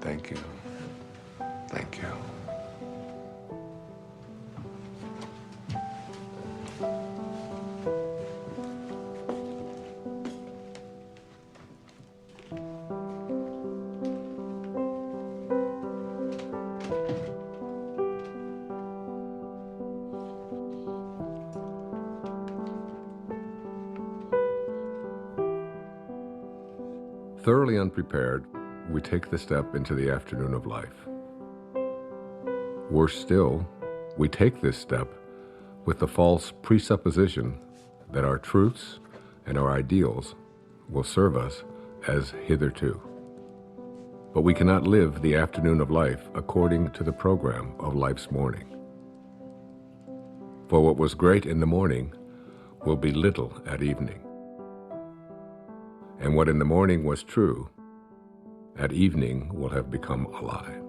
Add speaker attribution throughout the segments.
Speaker 1: Thank you. Thank you. Thoroughly unprepared, we take the step into the afternoon of life. Worse still, we take this step with the false presupposition that our truths and our ideals will serve us as hitherto. But we cannot live the afternoon of life according to the program of life's morning. For what was great in the morning will be little at evening. And what in the morning was true, at evening will have become a lie.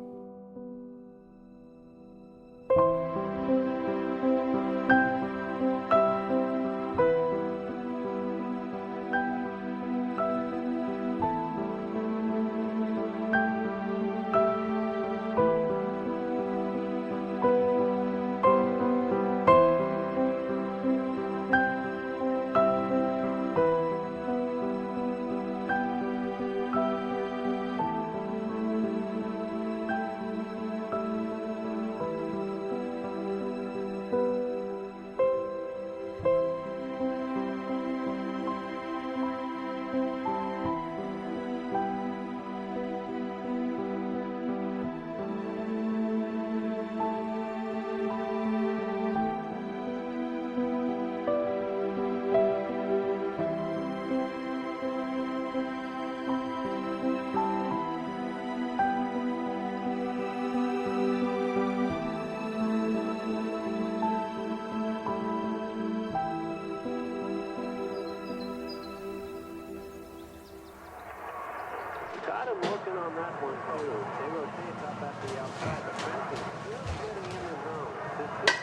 Speaker 2: Got him looking on that one, too. They rotate up after the outside. The fence is just getting in the zone.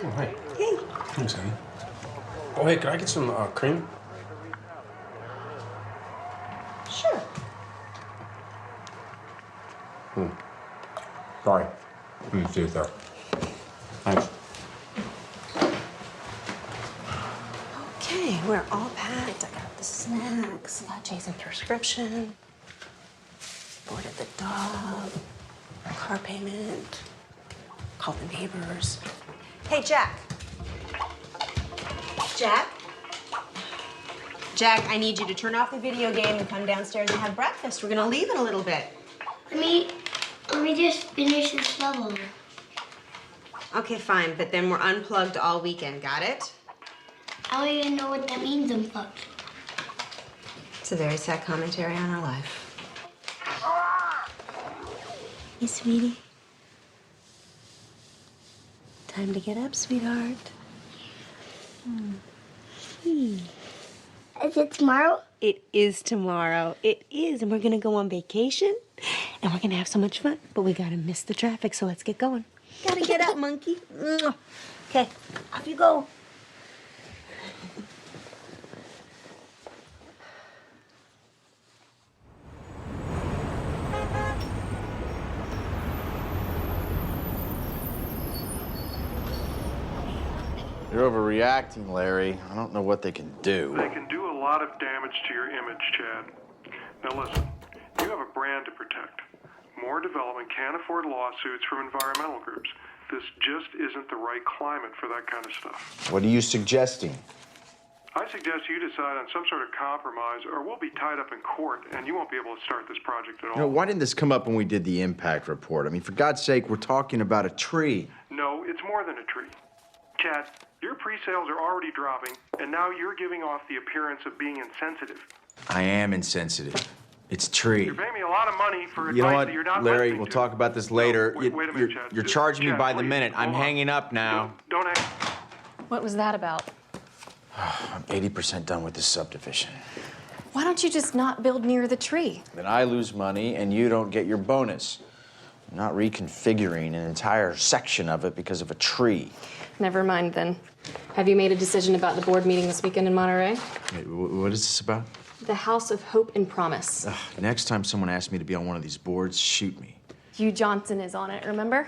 Speaker 3: Oh, hi. Hey. Thanks, honey. Oh, hey, could I get some cream?
Speaker 4: Sure.
Speaker 3: Sorry. Let me see it there. Thanks.
Speaker 4: Okay, we're all packed. I got the snacks, got Jason's prescription, boarded the dog, car payment, called the neighbors. Hey, Jack. Jack? Jack, I need you to turn off the video game and come downstairs and have breakfast. We're gonna leave in a little bit.
Speaker 5: Let me just finish this level.
Speaker 4: Okay, fine, but then we're unplugged all weekend, got it?
Speaker 5: I don't even know what that means, unplugged.
Speaker 4: It's a very sad commentary on our life. Hey, sweetie. Time to get up, sweetheart.
Speaker 5: Is it tomorrow?
Speaker 4: It is tomorrow. It is, and we're gonna go on vacation, and we're gonna have so much fun, but we gotta miss the traffic, so let's get going. Gotta get up, monkey. Okay, off you go.
Speaker 6: You're overreacting, Larry. I don't know what they can do.
Speaker 7: They can do a lot of damage to your image, Chad. Now listen, you have a brand to protect. More development can't afford lawsuits from environmental groups. This just isn't the right climate for that kind of stuff.
Speaker 6: What are you suggesting?
Speaker 7: I suggest you decide on some sort of compromise, or we'll be tied up in court, and you won't be able to start this project at all.
Speaker 6: You know, why didn't this come up when we did the impact report? I mean, for God's sake, we're talking about a tree.
Speaker 7: No, it's more than a tree. Chad, your pre-sales are already dropping, and now you're giving off the appearance of being insensitive.
Speaker 6: I am insensitive. It's a tree.
Speaker 7: You're paying me a lot of money for advice
Speaker 6: You know what,
Speaker 7: that you're not
Speaker 6: Larry,
Speaker 7: listening
Speaker 6: we'll
Speaker 7: to.
Speaker 6: talk about this later.
Speaker 7: No, wait a minute, Chad.
Speaker 6: You're charging me
Speaker 7: Chad,
Speaker 6: by the
Speaker 7: please,
Speaker 6: minute. I'm
Speaker 7: hold on.
Speaker 6: hanging up now.
Speaker 7: Don't hang.
Speaker 8: What was that about?
Speaker 6: I'm 80% done with this subdivision.
Speaker 8: Why don't you just not build near the tree?
Speaker 6: Then I lose money and you don't get your bonus. I'm not reconfiguring an entire section of it because of a tree.
Speaker 8: Never mind then. Have you made a decision about the board meeting this weekend in Monterey?
Speaker 6: Wait, what is this about?
Speaker 8: The House of Hope and Promise.
Speaker 6: Next time someone asks me to be on one of these boards, shoot me.
Speaker 8: Hugh Johnson is on it, remember?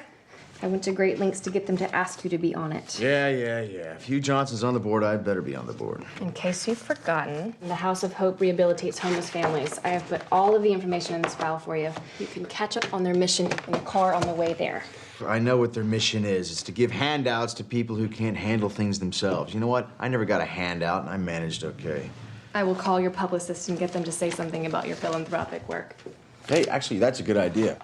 Speaker 8: I went to great lengths to get them to ask you to be on it.
Speaker 6: Yeah. If Hugh Johnson's on the board, I'd better be on the board.
Speaker 8: In case you've forgotten, the House of Hope rehabilitates homeless families. I have put all of the information in this file for you. You can catch up on their mission in the car on the way there.
Speaker 6: I know what their mission is. It's to give handouts to people who can't handle things themselves. You know what? I never got a handout, and I managed okay.
Speaker 8: I will call your publicist and get them to say something about your philanthropic work.
Speaker 6: Hey, actually, that's a good idea.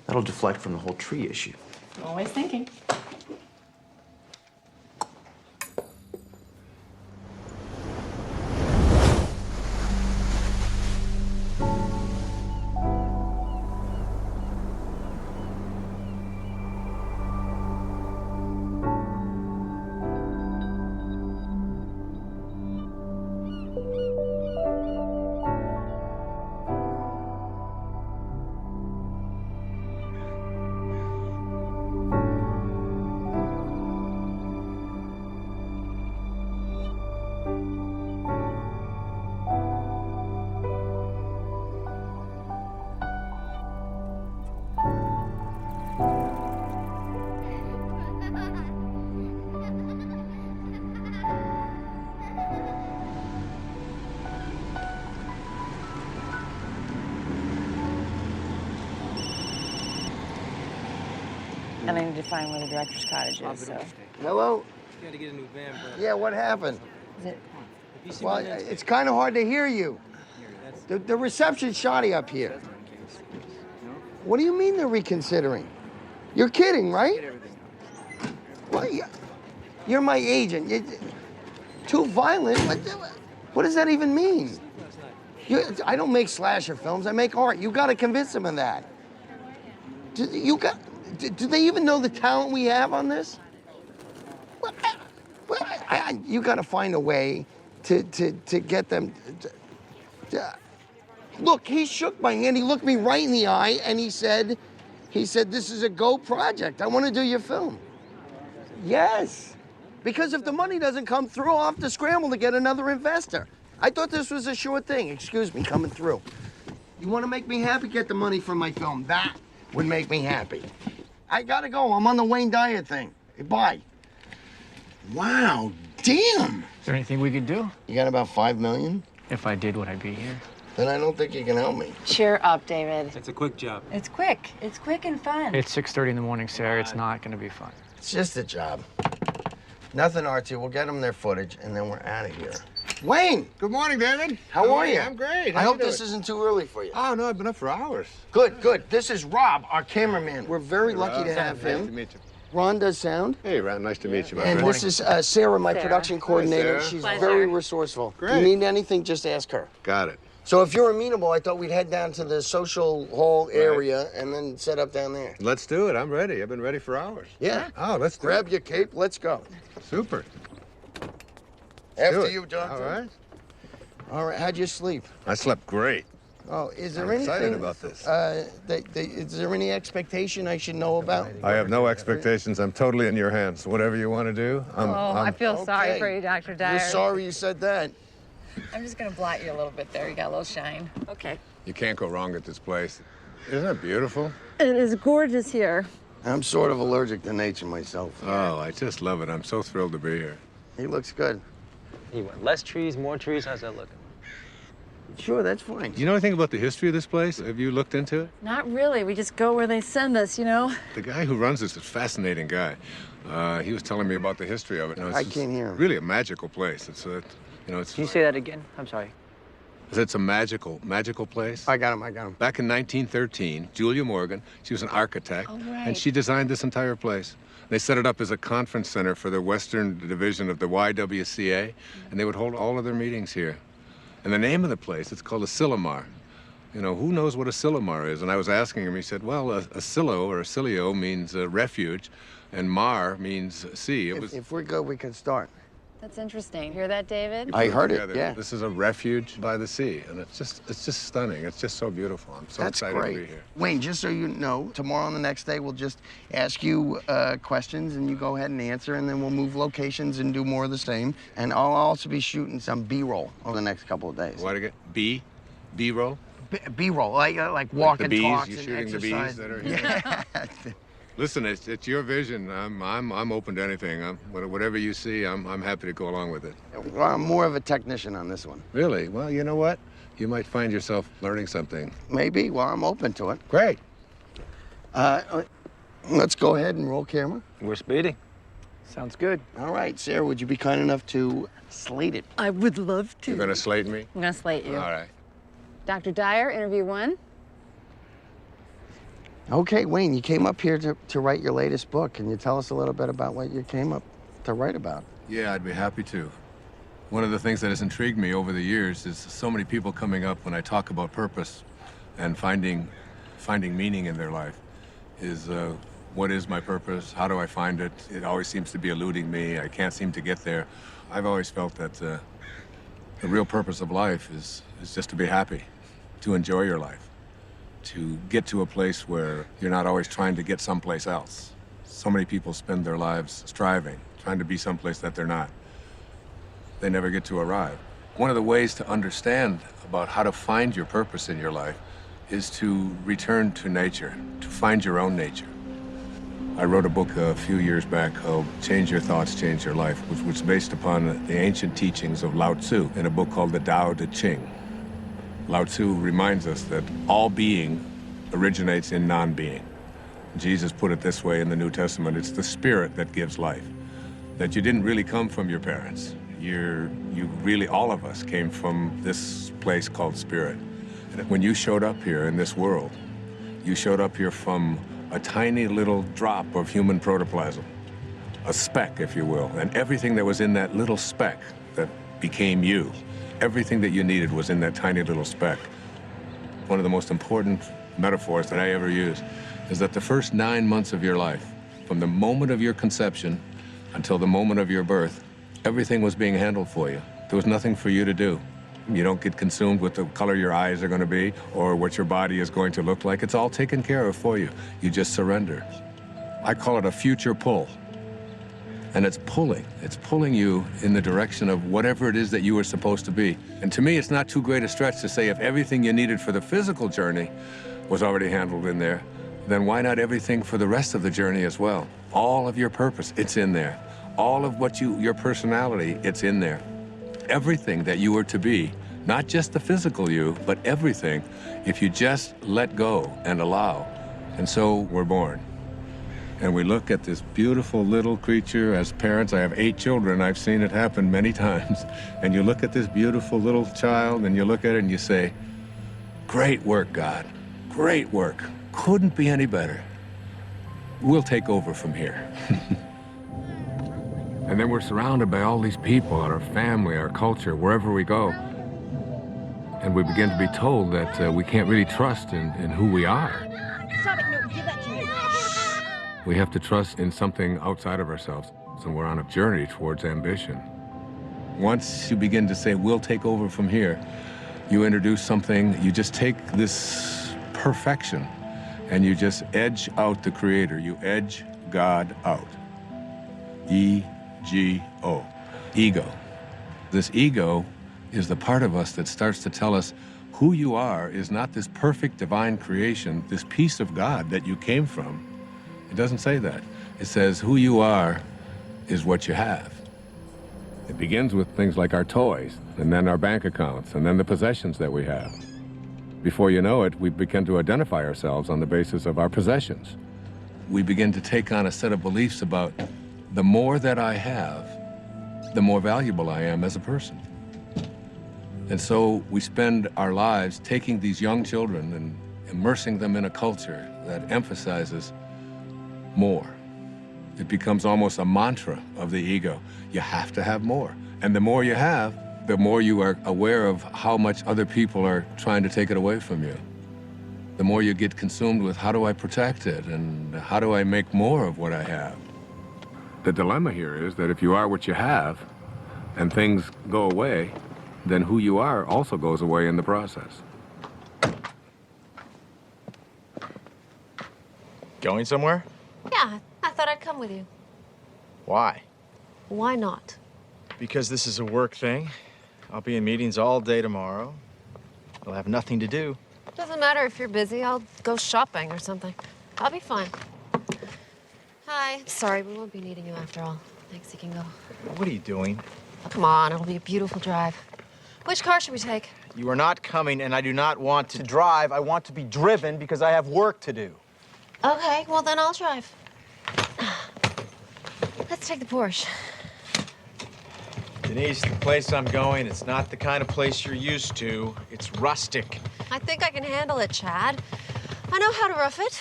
Speaker 6: That'll deflect from the whole tree issue.
Speaker 8: Always thinking.
Speaker 9: And I need to find where the director's cottage is, so.
Speaker 10: Hello?
Speaker 11: You gotta get a new van, bro.
Speaker 10: Yeah, what happened?
Speaker 9: Is it?
Speaker 10: Well, it's kind of hard to hear you. The reception's shoddy up here. What do you mean they're reconsidering? You're kidding, right? Well, you're my agent. You're too violent? What does that even mean? I don't make slasher films. I make art. You got to convince them of that. Do they even know the talent we have on this? You got to find a way to get them. Look, he shook my hand. He looked me right in the eye, and he said, "This is a go project. I want to do your film." Yes, because if the money doesn't come through, I'll have to scramble to get another investor. I thought this was a sure thing. Excuse me, coming through. You want to make me happy? Get the money from my film. That would make me happy. I gotta go. I'm on the Wayne Dyer thing. Bye. Wow, damn.
Speaker 11: Is there anything we could do?
Speaker 10: You got about $5 million?
Speaker 11: If I did, would I be here?
Speaker 10: Then I don't think you can help me.
Speaker 9: Cheer up, David.
Speaker 11: It's a quick job.
Speaker 9: It's quick. It's quick and fun.
Speaker 11: It's 6:30 in the morning, Sarah. It's not gonna be fun.
Speaker 10: It's just a job. Nothing, Archie. We'll get them their footage, and then we're out of here. Wayne!
Speaker 12: Good morning, David.
Speaker 10: How are you?
Speaker 12: I'm great.
Speaker 10: I hope this isn't too early for you.
Speaker 12: Oh, no, I've been up for hours.
Speaker 10: Good, good. This is Rob, our cameraman. We're very lucky to have him.
Speaker 12: Nice to meet you.
Speaker 10: Ron does sound.
Speaker 12: Hey, Ron, nice to meet you, my
Speaker 10: And
Speaker 12: friend.
Speaker 10: this is Sarah, my production coordinator.
Speaker 12: Sarah.
Speaker 10: She's
Speaker 9: Pleasure.
Speaker 10: very resourceful.
Speaker 12: Great.
Speaker 10: If you need anything, just ask her.
Speaker 12: Got it.
Speaker 10: So if you're amenable, I thought we'd head down to the social hall area and then set up down there.
Speaker 12: Let's do it. I'm ready. I've been ready for hours.
Speaker 10: Yeah.
Speaker 12: Oh, let's do
Speaker 10: Grab
Speaker 12: it.
Speaker 10: your cape. Let's go.
Speaker 12: Super.
Speaker 10: After
Speaker 12: it.
Speaker 10: you, Johnson.
Speaker 12: All right.
Speaker 10: All right. How'd you sleep?
Speaker 12: I slept great.
Speaker 10: Oh, is there
Speaker 12: I'm
Speaker 10: anything?
Speaker 12: excited about this.
Speaker 10: Is there any expectation I should know about?
Speaker 12: I have no expectations. I'm totally in your hands. Whatever you want to do,
Speaker 9: I feel sorry
Speaker 10: Okay.
Speaker 9: for you, Dr. Dyer.
Speaker 10: You're sorry you said that.
Speaker 9: I'm just gonna blot you a little bit there. You got a little shine. Okay.
Speaker 1: You can't go wrong at this place. Isn't it beautiful?
Speaker 9: It is gorgeous here.
Speaker 10: I'm sort of allergic to nature myself.
Speaker 1: Oh, I just love it. I'm so thrilled to be here.
Speaker 10: He looks good.
Speaker 11: You want less trees, more trees? How's that looking?
Speaker 10: Sure, that's fine.
Speaker 1: Do you know anything about the history of this place? Have you looked into it?
Speaker 9: Not really. We just go where they send us, you know?
Speaker 1: The guy who runs this is a fascinating guy. He was telling me about the history of it.
Speaker 10: I can't hear him.
Speaker 1: Really a magical place. It's it's.
Speaker 11: Can you say that again? I'm sorry.
Speaker 1: It's a magical place.
Speaker 10: I got him.
Speaker 1: Back in 1913, Julia Morgan, she was an architect, and she designed this entire place. They set it up as a conference center for the Western Division of the YWCA, and they would hold all of their meetings here. And the name of the place, it's called a Silomar. You know, who knows what a Silomar is? And I was asking him, he said, well, a silo or a silio means refuge, and mar means sea.
Speaker 10: If we're good, we can start.
Speaker 9: That's interesting. Hear that, David?
Speaker 10: I heard it,
Speaker 1: together.
Speaker 10: yeah.
Speaker 1: This is a refuge by the sea, and it's just stunning. It's just so beautiful. I'm so
Speaker 10: That's
Speaker 1: excited
Speaker 10: great.
Speaker 1: to be here.
Speaker 10: Wayne, just so you know, tomorrow and the next day, we'll just ask you questions, and you go ahead and answer, and then we'll move locations and do more of the same. And I'll also be shooting some B-roll over the next couple of days.
Speaker 1: What again? B-roll?
Speaker 10: B-roll, like walk
Speaker 12: the
Speaker 10: and
Speaker 12: bees,
Speaker 10: talks
Speaker 12: you're
Speaker 10: and
Speaker 12: shooting the bees
Speaker 10: exercise.
Speaker 12: that are here.
Speaker 10: Yeah.
Speaker 12: Listen, it's your vision. I'm open to anything. Whatever you see, I'm happy to go along with it.
Speaker 10: Well, I'm more of a technician on this one.
Speaker 12: Really? Well, you know what? You might find yourself learning something.
Speaker 10: Maybe. Well, I'm open to it.
Speaker 12: Great.
Speaker 10: Let's go ahead and roll camera.
Speaker 11: We're speeding. Sounds good.
Speaker 10: All right, Sarah, would you be kind enough to slate it?
Speaker 9: I would love to.
Speaker 12: You're gonna slate me?
Speaker 9: I'm gonna slate you.
Speaker 12: All right.
Speaker 9: Dr. Dyer, interview 1.
Speaker 10: Okay, Wayne, you came up here to write your latest book. Can you tell us a little bit about what you came up to write about?
Speaker 12: Yeah, I'd be happy to. One of the things that has intrigued me over the years is so many people coming up when I talk about purpose and finding meaning in their life is what is my purpose? How do I find it? It always seems to be eluding me. I can't seem to get there. I've always felt that the real purpose of life is just to be happy, to enjoy your life, to get to a place where you're not always trying to get someplace else. So many people spend their lives striving, trying to be someplace that they're not. They never get to arrive. One of the ways to understand about how to find your purpose in your life is to return to nature, to find your own nature. I wrote a book a few years back called Change Your Thoughts, Change Your Life, which was based upon the ancient teachings of Lao Tzu in a book called the Tao Te Ching. Lao Tzu reminds us that all being originates in non-being. Jesus put it this way in the New Testament, it's the spirit that gives life. That you didn't really come from your parents. You really, all of us came from this place called spirit. And when you showed up here in this world, you showed up here from a tiny little drop of human protoplasm, a speck, if you will, and everything that was in that little speck that became you, everything that you needed was in that tiny little speck. One of the most important metaphors that I ever use is that the first 9 months of your life, from the moment of your conception until the moment of your birth, everything was being handled for you. There was nothing for you to do. You don't get consumed with the color your eyes are going to be or what your body is going to look like. It's all taken care of for you. You just surrender. I call it a future pull. And it's pulling you in the direction of whatever it is that you were supposed to be. And to me, it's not too great a stretch to say if everything you needed for the physical journey was already handled in there, then why not everything for the rest of the journey as well? All of your purpose, it's in there. All of what your personality, it's in there. Everything that you were to be, not just the physical you, but everything, if you just let go and allow. And so we're born. And we look at this beautiful little creature. As parents, I have 8 children. I've seen it happen many times. And you look at this beautiful little child and you look at it and you say, great work, God. Great work. Couldn't be any better. We'll take over from here. And then we're surrounded by all these people, our family, our culture, wherever we go. And we begin to be told that we can't really trust in who we are.
Speaker 9: Stop it, no, give that to me.
Speaker 1: We have to trust in something outside of ourselves, and we're on a journey towards ambition.
Speaker 12: Once you begin to say, we'll take over from here, you introduce something, you just take this perfection and you just edge out the Creator. You edge God out. E-G-O. Ego. This ego is the part of us that starts to tell us who you are is not this perfect divine creation, this piece of God that you came from. It doesn't say that. It says who you are is what you have.
Speaker 1: It begins with things like our toys, and then our bank accounts, and then the possessions that we have. Before you know it, we begin to identify ourselves on the basis of our possessions.
Speaker 12: We begin to take on a set of beliefs about the more that I have, the more valuable I am as a person. And so we spend our lives taking these young children and immersing them in a culture that emphasizes more. It becomes almost a mantra of the ego. You have to have more. And the more you have, the more you are aware of how much other people are trying to take it away from you. The more you get consumed with how do I protect it and how do I make more of what I have.
Speaker 1: The dilemma here is that if you are what you have and things go away, then who you are also goes away in the process.
Speaker 6: Going somewhere?
Speaker 13: Yeah, I thought I'd come with you.
Speaker 6: Why?
Speaker 13: Why not?
Speaker 6: Because this is a work thing. I'll be in meetings all day tomorrow. I'll have nothing to do.
Speaker 13: Doesn't matter if you're busy. I'll go shopping or something. I'll be fine. Hi. Sorry, we won't be needing you after all. Thanks, you can go.
Speaker 6: What are you doing?
Speaker 13: Oh, come on, it'll be a beautiful drive. Which car should we take?
Speaker 6: You are not coming, and I do not want to drive. I want to be driven because I have work to do.
Speaker 13: Okay, well then I'll drive. Let's take the Porsche.
Speaker 6: Denise, the place I'm going, it's not the kind of place you're used to. It's rustic.
Speaker 13: I think I can handle it, Chad. I know how to rough it.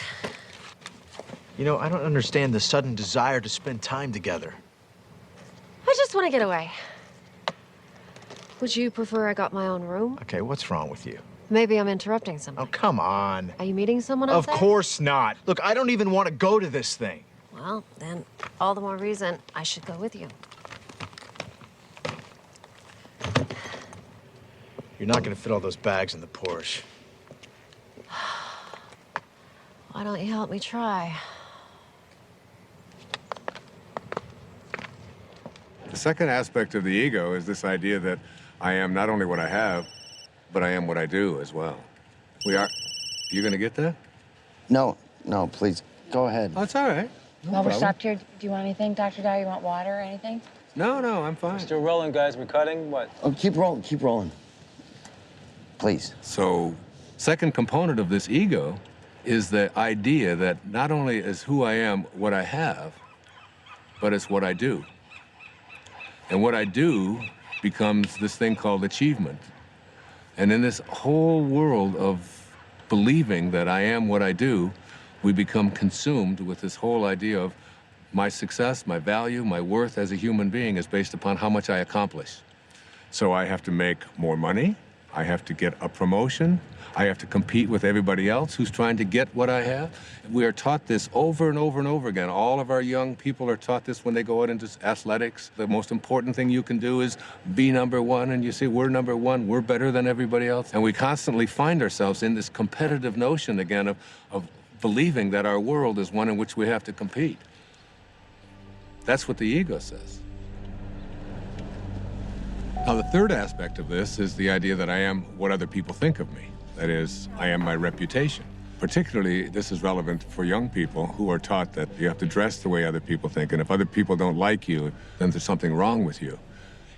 Speaker 6: You know, I don't understand the sudden desire to spend time together.
Speaker 13: I just want to get away. Would you prefer I got my own room?
Speaker 6: Okay, what's wrong with you?
Speaker 13: Maybe I'm interrupting something.
Speaker 6: Oh, come on.
Speaker 13: Are you meeting someone out
Speaker 6: Of
Speaker 13: there?
Speaker 6: course not. Look, I don't even want to go to this thing.
Speaker 13: Well, then all the more reason I should go with you.
Speaker 6: You're not going to fit all those bags in the Porsche.
Speaker 13: Why don't you help me try?
Speaker 12: The second aspect of the ego is this idea that I am not only what I have, but I am what I do as well. You gonna get that?
Speaker 10: No, please, go ahead.
Speaker 12: Oh, it's all right.
Speaker 9: While we're stopped here, do you want anything, Dr. Dyer? You want water or anything?
Speaker 12: No, I'm fine.
Speaker 11: Still rolling, guys. We're cutting. What?
Speaker 10: Oh, keep rolling. Please.
Speaker 12: So, second component of this ego is the idea that not only is who I am what I have, but it's what I do. And what I do becomes this thing called achievement. And in this whole world of believing that I am what I do, we become consumed with this whole idea of my success, my value, my worth as a human being is based upon how much I accomplish. So I have to make more money, I have to get a promotion, I have to compete with everybody else who's trying to get what I have. We are taught this over and over and over again. All of our young people are taught this when they go out into athletics. The most important thing you can do is be number one, and you say, we're number one, we're better than everybody else. And we constantly find ourselves in this competitive notion again of believing that our world is one in which we have to compete. That's what the ego says. Now, the third aspect of this is the idea that I am what other people think of me. That is, I am my reputation. Particularly, this is relevant for young people who are taught that you have to dress the way other people think, and if other people don't like you, then there's something wrong with you.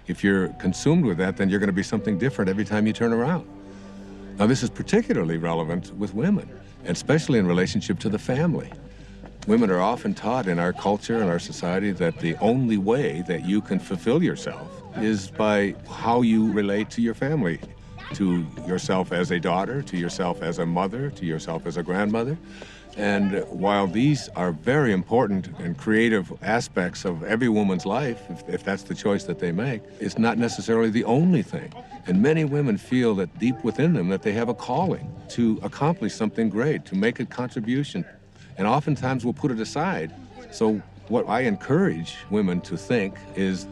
Speaker 12: If you're consumed with that, then you're going to be something different every time you turn around. Now, this is particularly relevant with women, and especially in relationship to the family. Women are often taught in our culture and our society that the only way that you can fulfill yourself is by how you relate to your family, to yourself as a daughter, to yourself as a mother, to yourself as a grandmother. And while these are very important and creative aspects of every woman's life, if that's the choice that they make, it's not necessarily the only thing. And many women feel that deep within them that they have a calling to accomplish something great, to make a contribution. And oftentimes we'll put it aside. So what I encourage women to think is,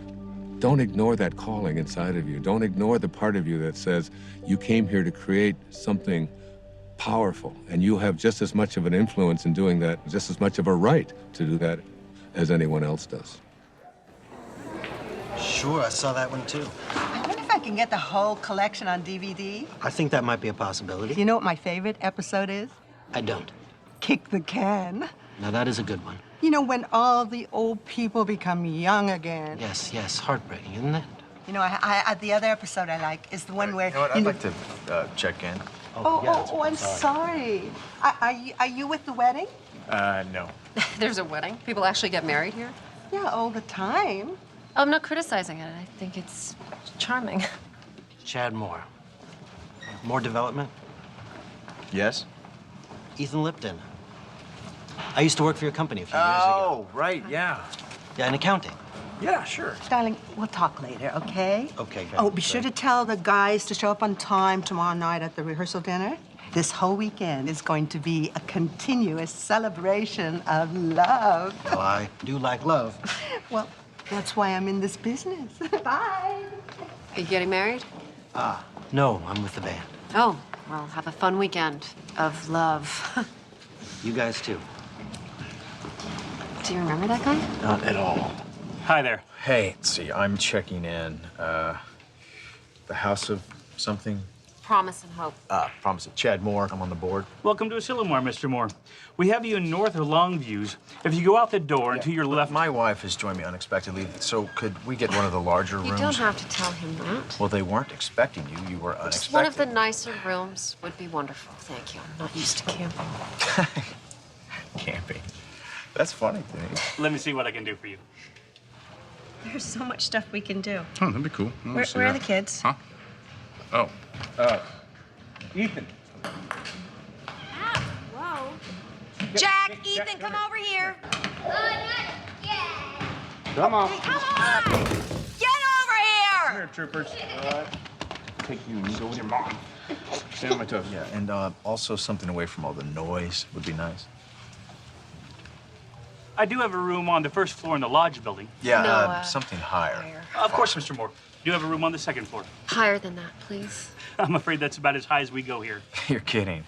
Speaker 12: don't ignore that calling inside of you. Don't ignore the part of you that says you came here to create something powerful, and you have just as much of an influence in doing that, just as much of a right to do that as anyone else does.
Speaker 14: Sure, I saw that one too.
Speaker 15: I wonder if I can get the whole collection on DVD.
Speaker 14: I think that might be a possibility.
Speaker 15: You know what my favorite episode is?
Speaker 14: I don't.
Speaker 15: Kick the Can.
Speaker 14: Now that is a good one.
Speaker 15: You know, when all the old people become young again.
Speaker 14: Yes, heartbreaking, isn't it?
Speaker 15: You know, the other episode I like is the one where...
Speaker 6: You know what, I'd like to check in.
Speaker 15: I'm sorry. Are you with the wedding?
Speaker 6: No.
Speaker 9: There's a wedding? People actually get married here?
Speaker 15: Yeah, all the time.
Speaker 9: Oh, I'm not criticizing it. I think it's charming.
Speaker 14: Chad Moore. More development?
Speaker 6: Yes?
Speaker 14: Ethan Lipton. I used to work for your company a few years ago.
Speaker 6: Oh, right, yeah.
Speaker 14: Yeah, in accounting.
Speaker 6: Yeah, sure.
Speaker 15: Darling, we'll talk later, okay?
Speaker 14: Okay, great.
Speaker 15: Oh, be sure to tell the guys to show up on time tomorrow night at the rehearsal dinner. This whole weekend is going to be a continuous celebration of love.
Speaker 14: Well, I do like love.
Speaker 15: Well, that's why I'm in this business. Bye.
Speaker 9: Are you getting married?
Speaker 14: No, I'm with the band.
Speaker 9: Oh, well, have a fun weekend of love.
Speaker 14: You guys too.
Speaker 9: Do you remember that guy?
Speaker 6: Not at all.
Speaker 11: Hi there.
Speaker 6: Hey, let's see, I'm checking in. The House of something?
Speaker 13: Promise and Hope.
Speaker 6: Promise it. Chad Moore, I'm on the board.
Speaker 11: Welcome to Asilomar, Mr. Moore. We have you in North or Longviews. If you go out the door and to your left...
Speaker 6: My wife has joined me unexpectedly, so could we get one of the larger rooms?
Speaker 13: You don't have to tell him that.
Speaker 6: Well, they weren't expecting you. You were unexpected.
Speaker 13: Just one of the nicer rooms would be wonderful. Thank you. I'm not used to camping.
Speaker 6: Camping. That's funny, Denise.
Speaker 11: Let me see what I can do for you.
Speaker 4: There's so much stuff we can do.
Speaker 3: Oh, that'd be cool.
Speaker 4: Where are the kids?
Speaker 3: Huh? Oh. Ethan.
Speaker 13: Whoa. Jack, Ethan, come over here.
Speaker 3: Come on.
Speaker 13: Come on! Get over here!
Speaker 3: Come here, troopers. Take you and you go with your mom. Stand on my toes.
Speaker 6: Yeah, and also something away from all the noise would be nice.
Speaker 11: I do have a room on the first floor in the lodge building.
Speaker 6: Yeah,
Speaker 13: No,
Speaker 6: something higher.
Speaker 11: Of course, Mr. Moore. Do have a room on the second floor.
Speaker 13: Higher than that, please.
Speaker 11: I'm afraid that's about as high as we go here.
Speaker 6: You're kidding.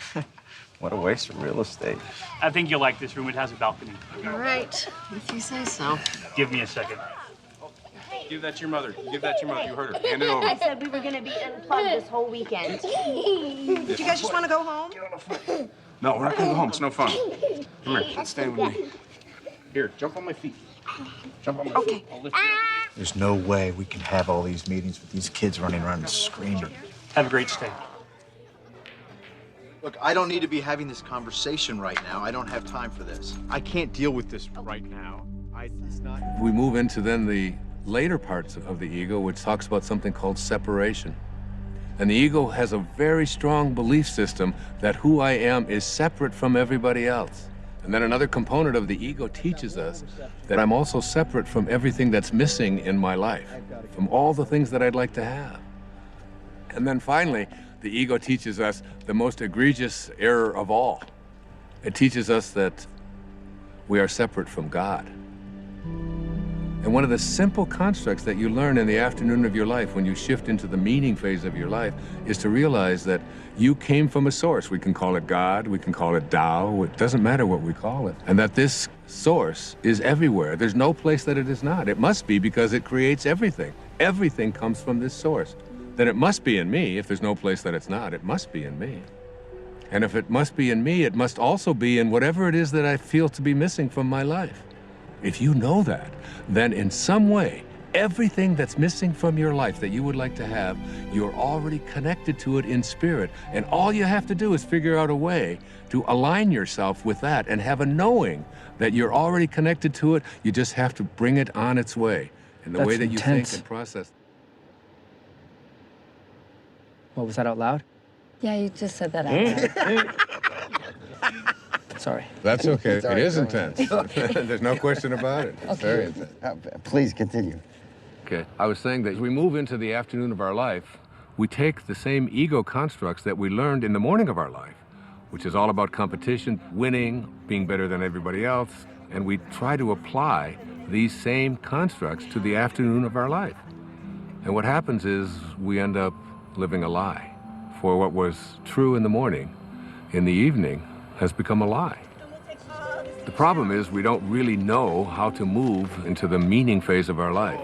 Speaker 6: What a waste of real estate.
Speaker 11: I think you'll like this room. It has a balcony.
Speaker 13: All right, if you say so.
Speaker 11: Give me a second.
Speaker 3: Give that to your mother. Give that to your mother. You heard her. Hand it over.
Speaker 4: I said we were gonna be unplugged this whole weekend.
Speaker 15: Do you guys just want to go home?
Speaker 3: No, we're not gonna go home. It's no fun. Come here. Let's stand with me. Here, jump on my feet. Jump on my feet. I'll lift you up.
Speaker 6: There's no way we can have all these meetings with these kids running around and screaming.
Speaker 11: Have a great stay.
Speaker 6: Look, I don't need to be having this conversation right now. I don't have time for this. I can't deal with this right now. It's not...
Speaker 12: We move into then the later parts of the ego, which talks about something called separation. And the ego has a very strong belief system that who I am is separate from everybody else. And then another component of the ego teaches us that I'm also separate from everything that's missing in my life, from all the things that I'd like to have. And then finally, the ego teaches us the most egregious error of all. It teaches us that we are separate from God. And one of the simple constructs that you learn in the afternoon of your life when you shift into the meaning phase of your life is to realize that you came from a source. We can call it God, we can call it Tao, it doesn't matter what we call it. And that this source is everywhere. There's no place that it is not. It must be because it creates everything. Everything comes from this source. Then it must be in me. If there's no place that it's not, it must be in me. And if it must be in me, it must also be in whatever it is that I feel to be missing from my life. If you know that, then in some way, everything that's missing from your life that you would like to have, you're already connected to it in spirit. And all you have to do is figure out a way to align yourself with that and have a knowing that you're already connected to it. You just have to bring it on its way in the way that you think and process.
Speaker 16: What, was that out loud?
Speaker 17: Yeah, you just said that out loud.
Speaker 16: Sorry.
Speaker 12: That's okay. It is
Speaker 16: Sorry.
Speaker 12: intense. There's no question about it. It's very intense.
Speaker 10: Please continue.
Speaker 1: Okay, I was saying that as we move into the afternoon of our life, we take the same ego constructs that we learned in the morning of our life, which is all about competition, winning, being better than everybody else, and we try to apply these same constructs to the afternoon of our life. And what happens is we end up living a lie. For what was true in the morning, in the evening, has become a lie. The problem is we don't really know how to move into the meaning phase of our life.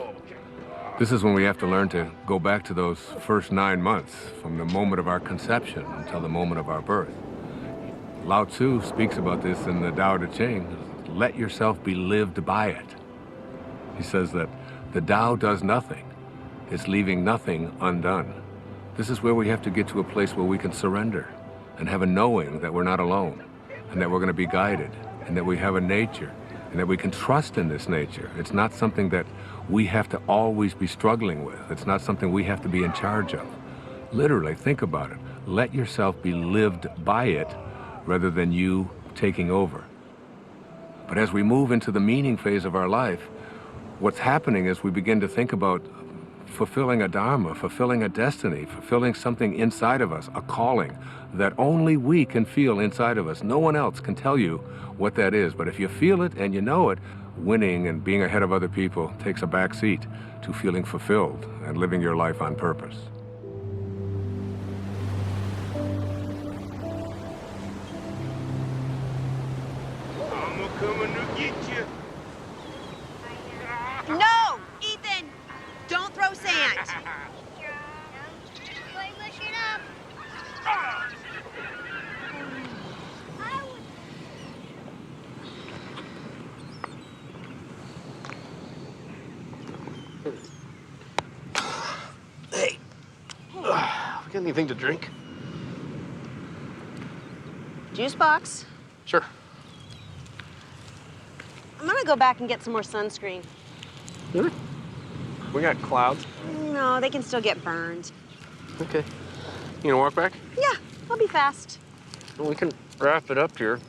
Speaker 1: This is when we have to learn to go back to those first 9 months, from the moment of our conception until the moment of our birth. Lao Tzu speaks about this in the Tao Te Ching. Let yourself be lived by it. He says that the Tao does nothing. It's leaving nothing undone. This is where we have to get to a place where we can surrender and have a knowing that we're not alone, and that we're going to be guided, and that we have a nature, and that we can trust in this nature. It's not something that we have to always be struggling with. It's not something we have to be in charge of. Literally, think about it. Let yourself be lived by it rather than you taking over. But as we move into the meaning phase of our life, what's happening is we begin to think about fulfilling a dharma, fulfilling a destiny, fulfilling something inside of us, a calling that only we can feel inside of us. No one else can tell you what that is. But if you feel it and you know it, winning and being ahead of other people takes a back seat to feeling fulfilled and living your life on purpose.
Speaker 2: I'm coming to get you.
Speaker 15: No! Ethan! Don't throw sand!
Speaker 2: Got anything to drink?
Speaker 4: Juice box.
Speaker 2: Sure.
Speaker 4: I'm gonna go back and get some more sunscreen.
Speaker 2: Really? We got clouds.
Speaker 4: No, they can still get burned.
Speaker 2: Okay. You gonna walk back?
Speaker 4: Yeah, I'll be fast.
Speaker 2: Well, we can wrap it up here.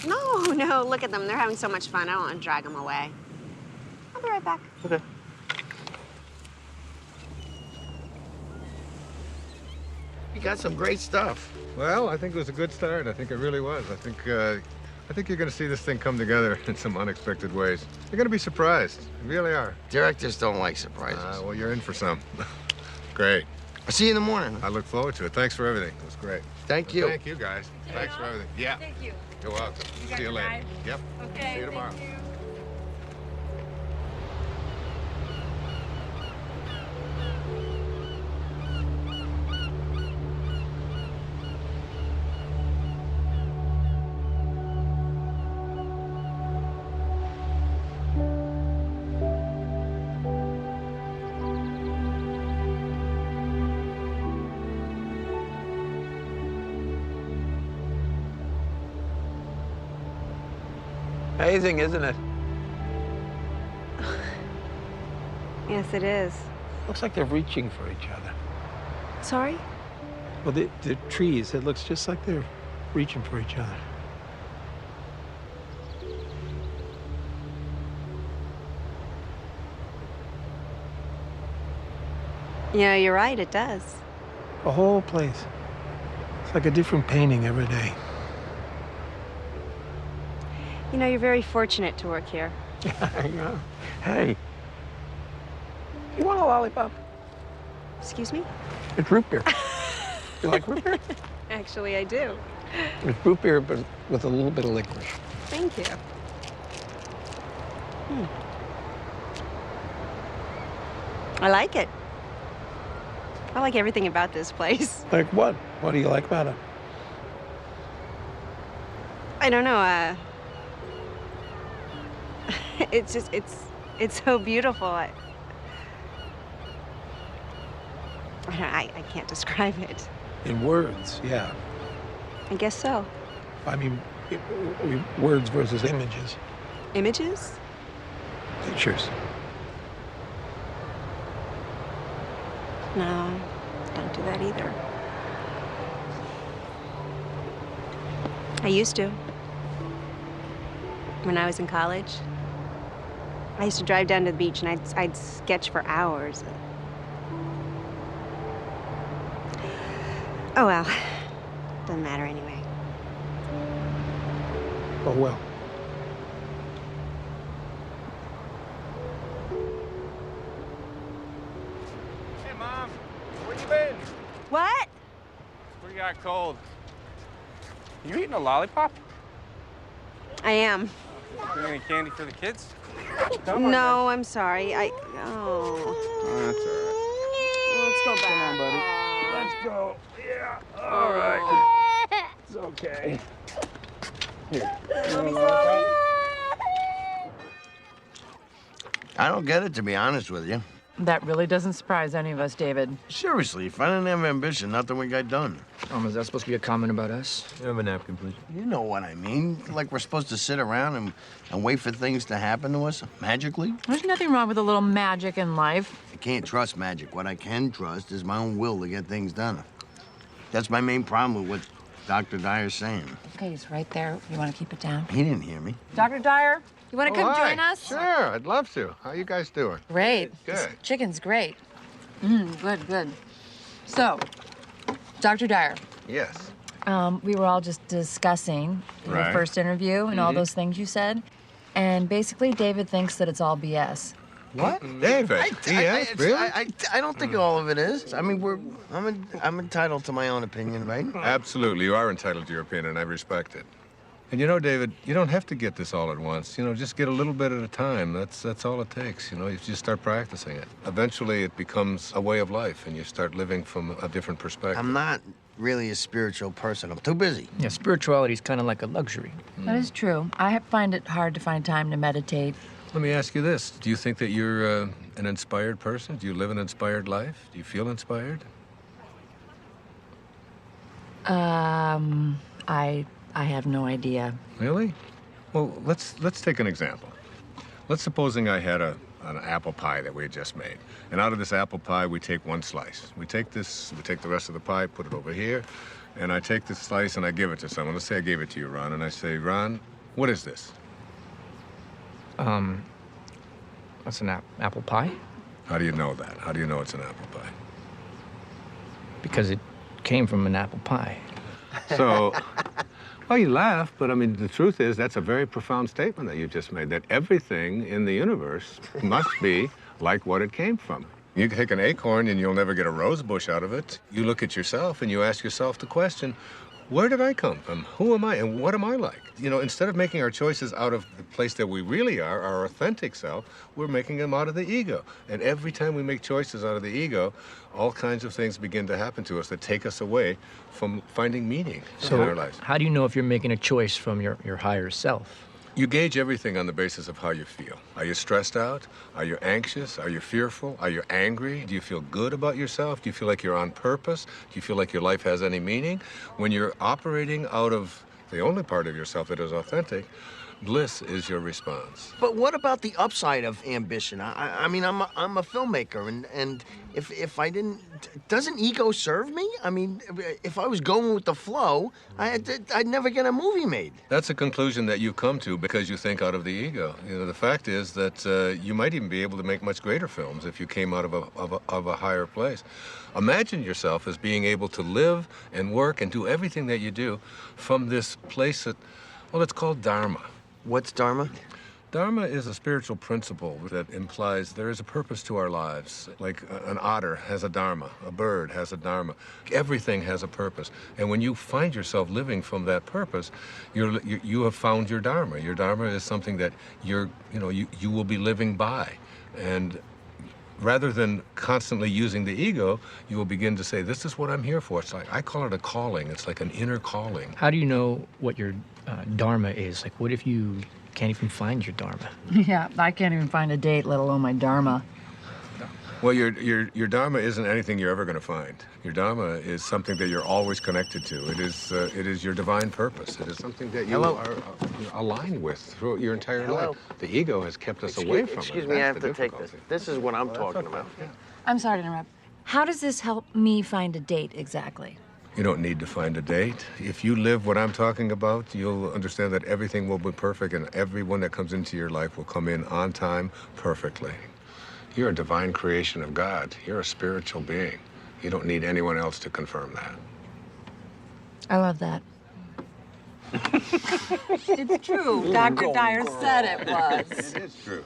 Speaker 4: No, look at them. They're having so much fun. I don't want to drag them away. I'll be right back.
Speaker 2: Okay. You got some great stuff.
Speaker 12: Well, I think it was a good start. I think it really was. I think you're going to see this thing come together in some unexpected ways. You're going to be surprised. You really are.
Speaker 10: Directors don't like surprises.
Speaker 12: Well, you're in for some. Great.
Speaker 10: I'll see you in the morning.
Speaker 12: I look forward to it. Thanks for everything. It was great.
Speaker 10: Thank you.
Speaker 12: Thank you, guys. Thanks for everything. Yeah.
Speaker 9: Thank you.
Speaker 12: You're welcome. See you later.
Speaker 9: ride?
Speaker 12: Yep.
Speaker 9: Okay.
Speaker 12: See you tomorrow.
Speaker 9: Thank you.
Speaker 2: Amazing, isn't it?
Speaker 4: Yes, it is.
Speaker 2: Looks like they're reaching for each other.
Speaker 4: Sorry?
Speaker 2: Well, the trees, it looks just like they're reaching for each other.
Speaker 4: Yeah, you're right. It does.
Speaker 2: The whole place. It's like a different painting every day.
Speaker 4: You know, you're very fortunate to work here.
Speaker 2: I know. Hey, you want a lollipop?
Speaker 4: Excuse me?
Speaker 2: It's root beer. You like root beer?
Speaker 4: Actually, I do.
Speaker 2: It's root beer, but with a little bit of licorice.
Speaker 4: Thank you. I like it. I like everything about this place.
Speaker 2: Like what? What do you like about it?
Speaker 4: I don't know, it's just, it's so beautiful. I can't describe it.
Speaker 2: In words, yeah.
Speaker 4: I guess so.
Speaker 2: I mean, words versus images.
Speaker 4: Images?
Speaker 2: Pictures.
Speaker 4: No, don't do that either. I used to. When I was in college, I used to drive down to the beach and I'd sketch for hours. Oh well, doesn't matter anyway.
Speaker 2: Oh well.
Speaker 3: Hey, Mom. Where you been?
Speaker 4: What?
Speaker 3: We got cold. You eating a lollipop?
Speaker 4: I am.
Speaker 3: Bring any candy for the kids?
Speaker 4: No, I'm sorry. Oh.
Speaker 3: Oh, that's all right.
Speaker 4: Let's go back.
Speaker 3: Come on, buddy. Let's go. Yeah. All right. It's okay. Here.
Speaker 10: I don't get it, to be honest with you.
Speaker 9: That really doesn't surprise any of us, David.
Speaker 10: Seriously, if I didn't have ambition, nothing would get done.
Speaker 16: Is that supposed to be a comment about us?
Speaker 6: You have a napkin, please.
Speaker 10: You know what I mean. Like we're supposed to sit around and wait for things to happen to us magically.
Speaker 9: There's nothing wrong with a little magic in life.
Speaker 10: I can't trust magic. What I can trust is my own will to get things done. That's my main problem with what Dr. Dyer's saying.
Speaker 17: Okay, he's right there. You want to keep it down?
Speaker 10: He didn't hear me.
Speaker 9: Dr. Dyer, you want to come
Speaker 12: hi.
Speaker 9: join us?
Speaker 12: Sure, I'd love to. How you guys doing?
Speaker 17: Great.
Speaker 12: Good.
Speaker 17: This chicken's great.
Speaker 9: Good. So, Dr. Dyer,
Speaker 12: Yes.
Speaker 17: We were all just discussing your
Speaker 12: Right.
Speaker 17: first interview and all those things you said. And basically, David thinks that it's all BS.
Speaker 10: What?
Speaker 12: David. Yes, really?
Speaker 10: I don't think all of it is. I mean, I'm entitled to my own opinion, right?
Speaker 12: Absolutely. You are entitled to your opinion, and I respect it. And you know, David, you don't have to get this all at once. You know, just get a little bit at a time. That's all it takes. You know, you just start practicing it. Eventually, it becomes a way of life, and you start living from a different perspective.
Speaker 10: I'm not really a spiritual person. I'm too busy.
Speaker 16: Yeah, spirituality is kind of like a luxury.
Speaker 17: That is true. I find it hard to find time to meditate.
Speaker 12: Let me ask you this. Do you think that you're an inspired person? Do you live an inspired life? Do you feel inspired?
Speaker 16: I have no idea.
Speaker 12: Really? Well, let's take an example. Let's supposing I had an apple pie that we had just made. And out of this apple pie, we take one slice. We take the rest of the pie, put it over here, and I take this slice and I give it to someone. Let's say I gave it to you, Ron, and I say, Ron, what is this?
Speaker 16: That's an apple pie.
Speaker 12: How do you know that? How do you know it's an apple pie?
Speaker 16: Because it came from an apple pie.
Speaker 12: So, well, you laugh, but I mean, the truth is that's a very profound statement that you just made, that everything in the universe must be like what it came from. You can take an acorn and you'll never get a rose bush out of it. You look at yourself and you ask yourself the question, where did I come from? Who am I and what am I like? You know, instead of making our choices out of the place that we really are, our authentic self, we're making them out of the ego. And every time we make choices out of the ego, all kinds of things begin to happen to us that take us away from finding meaning in our lives.
Speaker 16: How do you know if you're making a choice from your higher self?
Speaker 12: You gauge everything on the basis of how you feel. Are you stressed out? Are you anxious? Are you fearful? Are you angry? Do you feel good about yourself? Do you feel like you're on purpose? Do you feel like your life has any meaning? When you're operating out of the only part of yourself that is authentic, bliss is your response.
Speaker 10: But what about the upside of ambition? I mean, I'm a filmmaker, and if I didn't, doesn't ego serve me? I mean, if I was going with the flow, I'd never get a movie made.
Speaker 12: That's a conclusion that you come to because you think out of the ego. You know, the fact is that you might even be able to make much greater films if you came out of a higher place. Imagine yourself as being able to live and work and do everything that you do from this place that, well, it's called Dharma.
Speaker 10: What's Dharma?
Speaker 12: Dharma is a spiritual principle that implies there is a purpose to our lives. Like an otter has a dharma, a bird has a dharma. Everything has a purpose. And when you find yourself living from that purpose, you have found your dharma. Your dharma is something that you will be living by. And rather than constantly using the ego, you will begin to say, this is what I'm here for. It's like, I call it a calling. It's like an inner calling.
Speaker 16: How do you know what your dharma is? Like, what if you can't even find your dharma?
Speaker 17: Yeah, I can't even find a date, let alone my dharma.
Speaker 12: Well, your dharma isn't anything you're ever going to find. Your dharma is something that you're always connected to. It is your divine purpose. It is something that you are aligned with throughout your entire life. The ego has kept us away from it.
Speaker 10: Excuse me, I have to take this. This is what I'm talking about.
Speaker 17: I'm sorry to interrupt. How does this help me find a date exactly?
Speaker 12: You don't need to find a date. If you live what I'm talking about, you'll understand that everything will be perfect and everyone that comes into your life will come in on time perfectly. You're a divine creation of God. You're a spiritual being. You don't need anyone else to confirm that.
Speaker 17: I love that.
Speaker 9: It's true. Dr. Dyer said it was.
Speaker 12: It is true.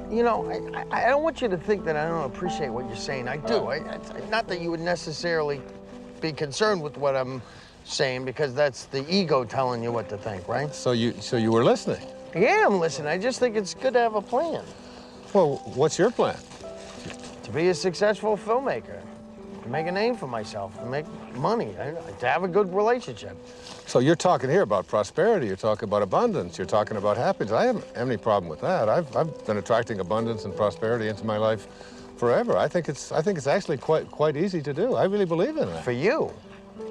Speaker 10: You know, I don't want you to think that I don't appreciate what you're saying. I do. Not that you would necessarily be concerned with what I'm saying, because that's the ego telling you what to think, right?
Speaker 12: So you were listening?
Speaker 10: Yeah, I'm listening. I just think it's good to have a plan.
Speaker 12: Well, what's your plan?
Speaker 10: To be a successful filmmaker, to make a name for myself, to make money, to have a good relationship.
Speaker 12: So you're talking here about prosperity, you're talking about abundance, you're talking about happiness. I haven't have any problem with that. I've been attracting abundance and prosperity into my life forever. I think it's actually quite easy to do. I really believe in that.
Speaker 10: For you?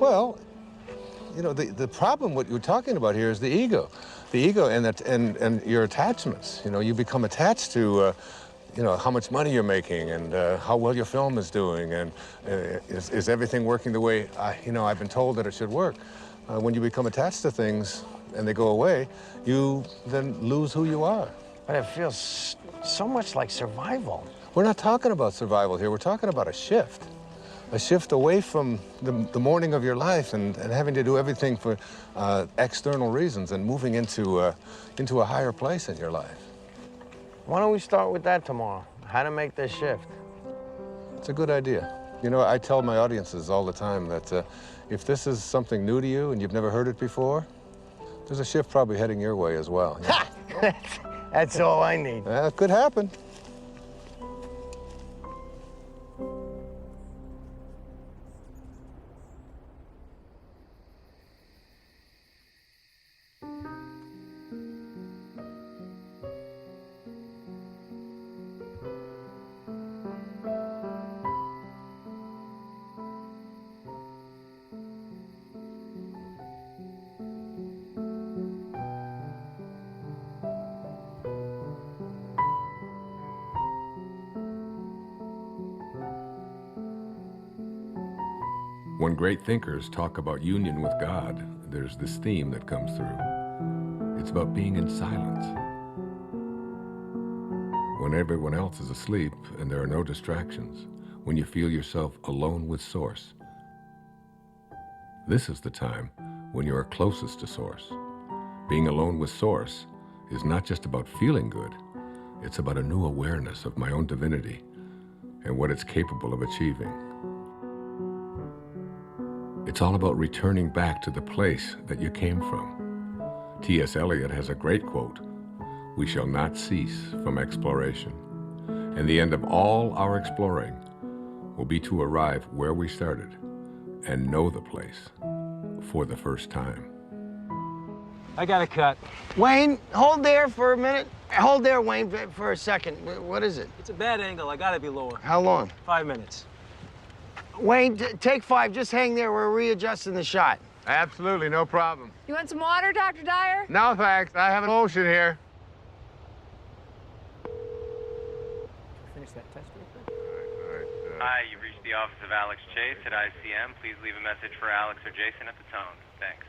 Speaker 12: Well, you know, the problem what you're talking about here is the ego. The ego and your attachments. You know, you become attached to you know, how much money you're making and how well your film is doing and is everything working the way I've been told that it should work. When you become attached to things and they go away, you then lose who you are.
Speaker 10: But it feels so much like survival.
Speaker 12: We're not talking about survival here. We're talking about a shift away from the morning of your life and having to do everything for external reasons and moving into a higher place in your life.
Speaker 10: Why don't we start with that tomorrow? How to make this shift?
Speaker 12: It's a good idea. You know, I tell my audiences all the time that if this is something new to you and you've never heard it before, There's a shift probably heading your way as well. Yeah.
Speaker 10: That's all I need.
Speaker 12: It could happen.
Speaker 1: When great thinkers talk about union with God, there's this theme that comes through. It's about being in silence. When everyone else is asleep and there are no distractions, when you feel yourself alone with Source. This is the time when you are closest to Source. Being alone with Source is not just about feeling good, it's about a new awareness of my own divinity and what it's capable of achieving. It's all about returning back to the place that you came from. T.S. Eliot has a great quote, "We shall not cease from exploration, and the end of all our exploring will be to arrive where we started and know the place for the first time."
Speaker 10: I got a cut. Wayne, hold there for a minute. Hold there, Wayne, for a second. What is it?
Speaker 18: It's a bad angle. I gotta be lower.
Speaker 10: How long?
Speaker 18: 5 minutes.
Speaker 10: Wayne, take 5. Just hang there. We're readjusting the shot.
Speaker 12: Absolutely, no problem.
Speaker 17: You want some water, Dr. Dyer?
Speaker 12: No, thanks. I have an ocean here.
Speaker 18: Finish that test real quick.
Speaker 19: Hi, you've reached the office of Alex Chase at ICM. Please leave a message for Alex or Jason at the tone. Thanks.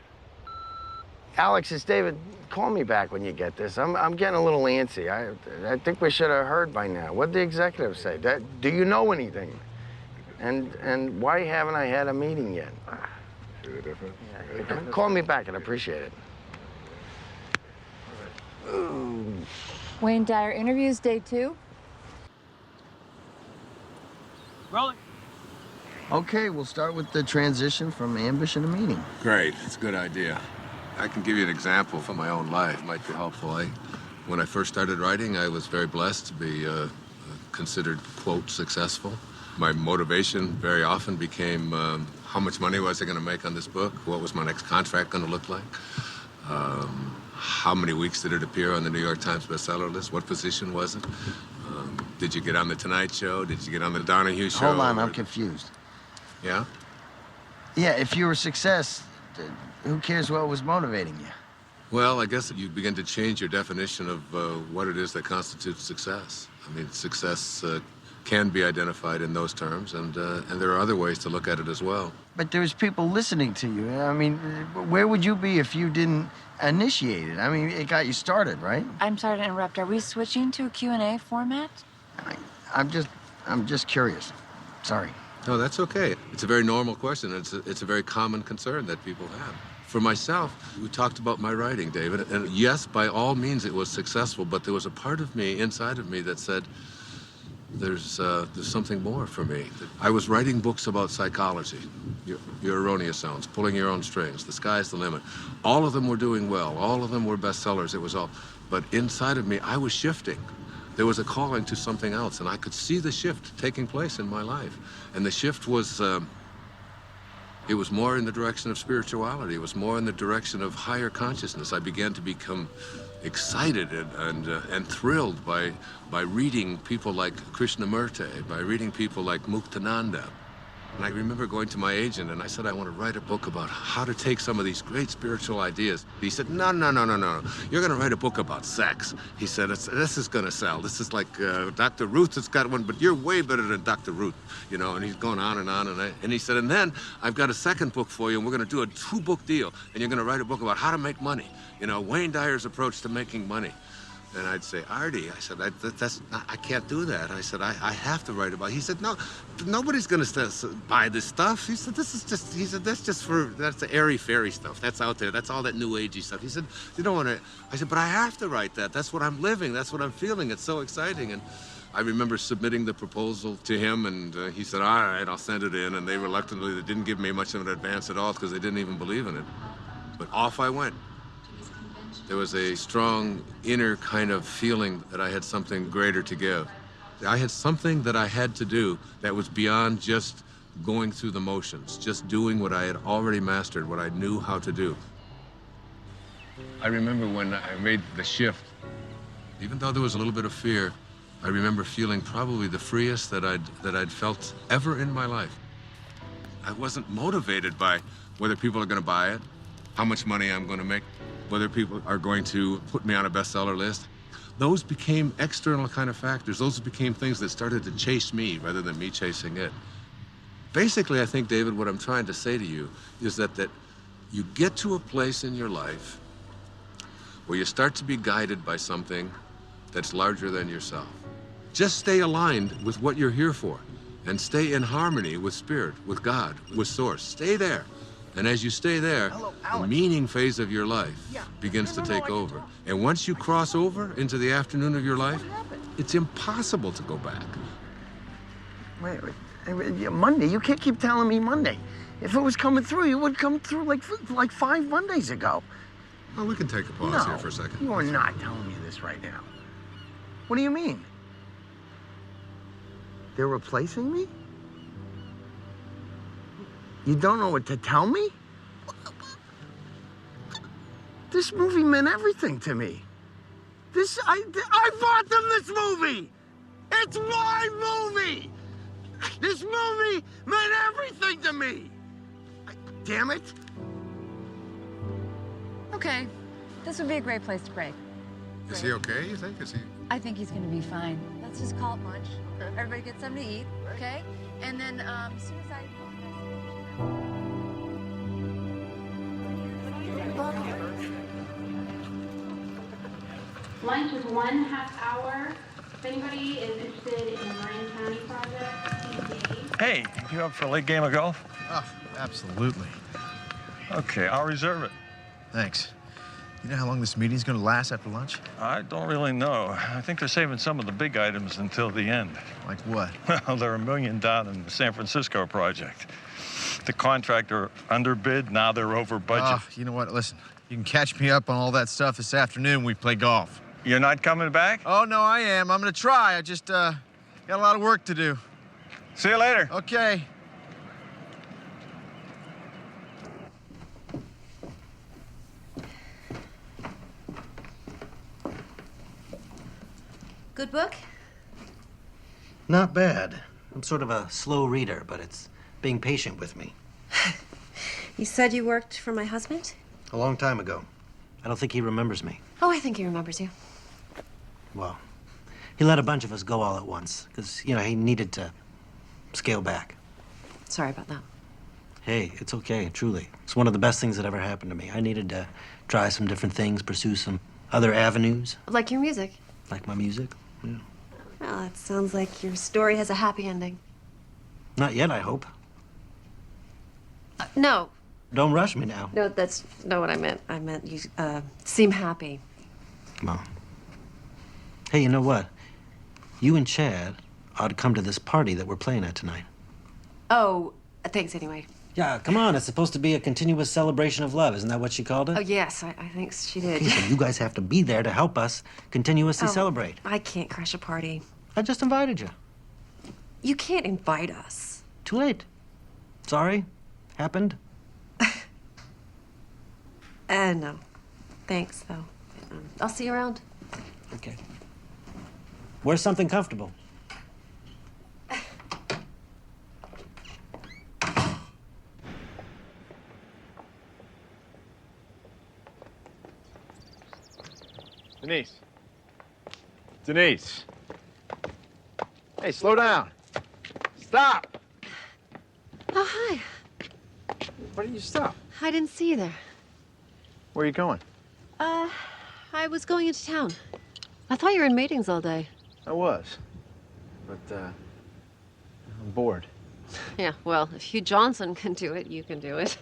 Speaker 10: Alex, it's David. Call me back when you get this. I'm getting a little antsy. I think we should have heard by now. What'd the executive say? Do you know anything? And why haven't I had a meeting yet?
Speaker 12: See the difference?
Speaker 10: Yeah, call me back. I'd appreciate it. Ooh.
Speaker 17: Wayne Dyer interviews day 2.
Speaker 18: Rolling.
Speaker 10: Okay, we'll start with the transition from ambition to meeting.
Speaker 12: Great. It's a good idea. I can give you an example from my own life. It might be helpful. When I first started writing, I was very blessed to be considered, quote, successful. My motivation very often became how much money was I going to make on this book? What was my next contract going to look like? How many weeks did it appear on the New York Times bestseller list? What position was it? Did you get on The Tonight Show? Did you get on The Donahue Show?
Speaker 10: Hold on, I'm confused.
Speaker 12: Yeah?
Speaker 10: Yeah, if you were a success, who cares what was motivating you?
Speaker 12: Well, I guess you begin to change your definition of what it is that constitutes success. I mean, success can be identified in those terms, and there are other ways to look at it as well.
Speaker 10: But there's people listening to you. I mean, where would you be if you didn't initiate it? I mean, it got you started, right?
Speaker 17: I'm sorry to interrupt. Are we switching to a Q&A format?
Speaker 10: I'm just curious. Sorry.
Speaker 12: No, that's okay. It's a very normal question. It's a very common concern that people have. For myself, we talked about my writing, David, and yes, by all means it was successful, but there was a part of me, inside of me, that said, there's something more for me. I was writing books about psychology, your erroneous zones, pulling your own strings, the sky's the limit. All of them were doing well. All of them were bestsellers. It was all, but inside of me, I was shifting. There was a calling to something else, and I could see the shift taking place in my life. And the shift was, it was more in the direction of spirituality. It was more in the direction of higher consciousness. I began to become excited and thrilled by reading people like Krishnamurti, by reading people like Muktananda. And I remember going to my agent and I said, I want to write a book about how to take some of these great spiritual ideas. He said, no. You're going to write a book about sex. He said, this is going to sell. This is like Dr. Ruth has got one, but you're way better than Dr. Ruth, you know, and he's going on and on. And he said, and then I've got a second book for you, and we're going to do a 2-book deal, and you're going to write a book about how to make money. You know, Wayne Dyer's approach to making money. And I'd say, Artie, I said, I can't do that. I said, I have to write about it. He said, no, nobody's going to buy this stuff. He said, that's the airy-fairy stuff. That's out there. That's all that new agey stuff. He said, you don't want to. I said, but I have to write that. That's what I'm living. That's what I'm feeling. It's so exciting. And I remember submitting the proposal to him, and he said, all right, I'll send it in. And they reluctantly, they didn't give me much of an advance at all because they didn't even believe in it. But off I went. There was a strong inner kind of feeling that I had something greater to give. I had something that I had to do that was beyond just going through the motions, just doing what I had already mastered, what I knew how to do. I remember when I made the shift, even though there was a little bit of fear, I remember feeling probably the freest that I'd felt ever in my life. I wasn't motivated by whether people are going to buy it, how much money I'm going to make, whether people are going to put me on a bestseller list. Those became external kind of factors. Those became things that started to chase me rather than me chasing it. Basically, I think, David, what I'm trying to say to you is that you get to a place in your life where you start to be guided by something that's larger than yourself. Just stay aligned with what you're here for and stay in harmony with Spirit, with God, with Source. Stay there. And as you stay there, the meaning phase of your life begins to take over. And once you cross over into the afternoon of your life, it's impossible to go back.
Speaker 10: Wait, Monday? You can't keep telling me Monday. If it was coming through, it would come through like 5 Mondays ago.
Speaker 12: Well, we can take a pause here for a second.
Speaker 10: You are not telling me this right now. What do you mean? They're replacing me? You don't know what to tell me? This movie meant everything to me. I bought them this movie! It's my movie! This movie meant everything to me! Damn it!
Speaker 17: Okay, this would be a great place to break.
Speaker 12: Is he okay, you think?
Speaker 17: I think he's gonna be fine. Let's just call it lunch. Everybody get something to eat, okay? And then as soon as I...
Speaker 20: Lunch is 1/2 hour. If anybody is interested in the Marin County project,
Speaker 21: Hey, you up for a late game of golf?
Speaker 6: Oh, absolutely.
Speaker 21: Okay, I'll reserve it.
Speaker 6: Thanks. You know how long this meeting's gonna last after lunch?
Speaker 21: I don't really know. I think they're saving some of the big items until the end.
Speaker 6: Like what?
Speaker 21: Well, they're $1 million down in the San Francisco project. The contractor underbid, now they're over budget.
Speaker 6: You know what? Listen, you can catch me up on all that stuff this afternoon when we play golf.
Speaker 21: You're not coming back?
Speaker 6: Oh, no, I am. I'm gonna try. I just, got a lot of work to do.
Speaker 21: See you later.
Speaker 6: Okay.
Speaker 13: Good book?
Speaker 14: Not bad. I'm sort of a slow reader, but it's being patient with me.
Speaker 13: You said you worked for my husband?
Speaker 14: A long time ago. I don't think he remembers me.
Speaker 13: Oh, I think he remembers you.
Speaker 14: Well, he let a bunch of us go all at once, because, you know, he needed to scale back.
Speaker 13: Sorry about that.
Speaker 14: Hey, it's okay, truly. It's one of the best things that ever happened to me. I needed to try some different things, pursue some other avenues.
Speaker 13: Like your music.
Speaker 14: Like my music, yeah.
Speaker 13: Well, it sounds like your story has a happy ending.
Speaker 14: Not yet, I hope.
Speaker 13: No.
Speaker 14: Don't rush me now.
Speaker 13: No, that's not what I meant. I meant you seem happy.
Speaker 14: Well. Hey, you know what? You and Chad ought to come to this party that we're playing at tonight.
Speaker 13: Oh, thanks anyway.
Speaker 14: Yeah, come on. It's supposed to be a continuous celebration of love. Isn't that what she called it?
Speaker 13: Oh, yes, I think she did.
Speaker 14: Okay, so you guys have to be there to help us continuously celebrate.
Speaker 13: I can't crash a party.
Speaker 14: I just invited you.
Speaker 13: You can't invite us.
Speaker 14: Too late. Sorry. Happened.
Speaker 13: No. Thanks, though. I'll see you around.
Speaker 14: Okay. Wear something comfortable.
Speaker 6: Denise. Denise. Hey, slow down. Stop!
Speaker 13: Oh, hi.
Speaker 6: Why did you stop?
Speaker 13: I didn't see you there.
Speaker 6: Where are you going?
Speaker 13: I was going into town. I thought you were in meetings all day.
Speaker 6: I was. But, I'm bored.
Speaker 13: Yeah, well, if Hugh Johnson can do it, you can do it.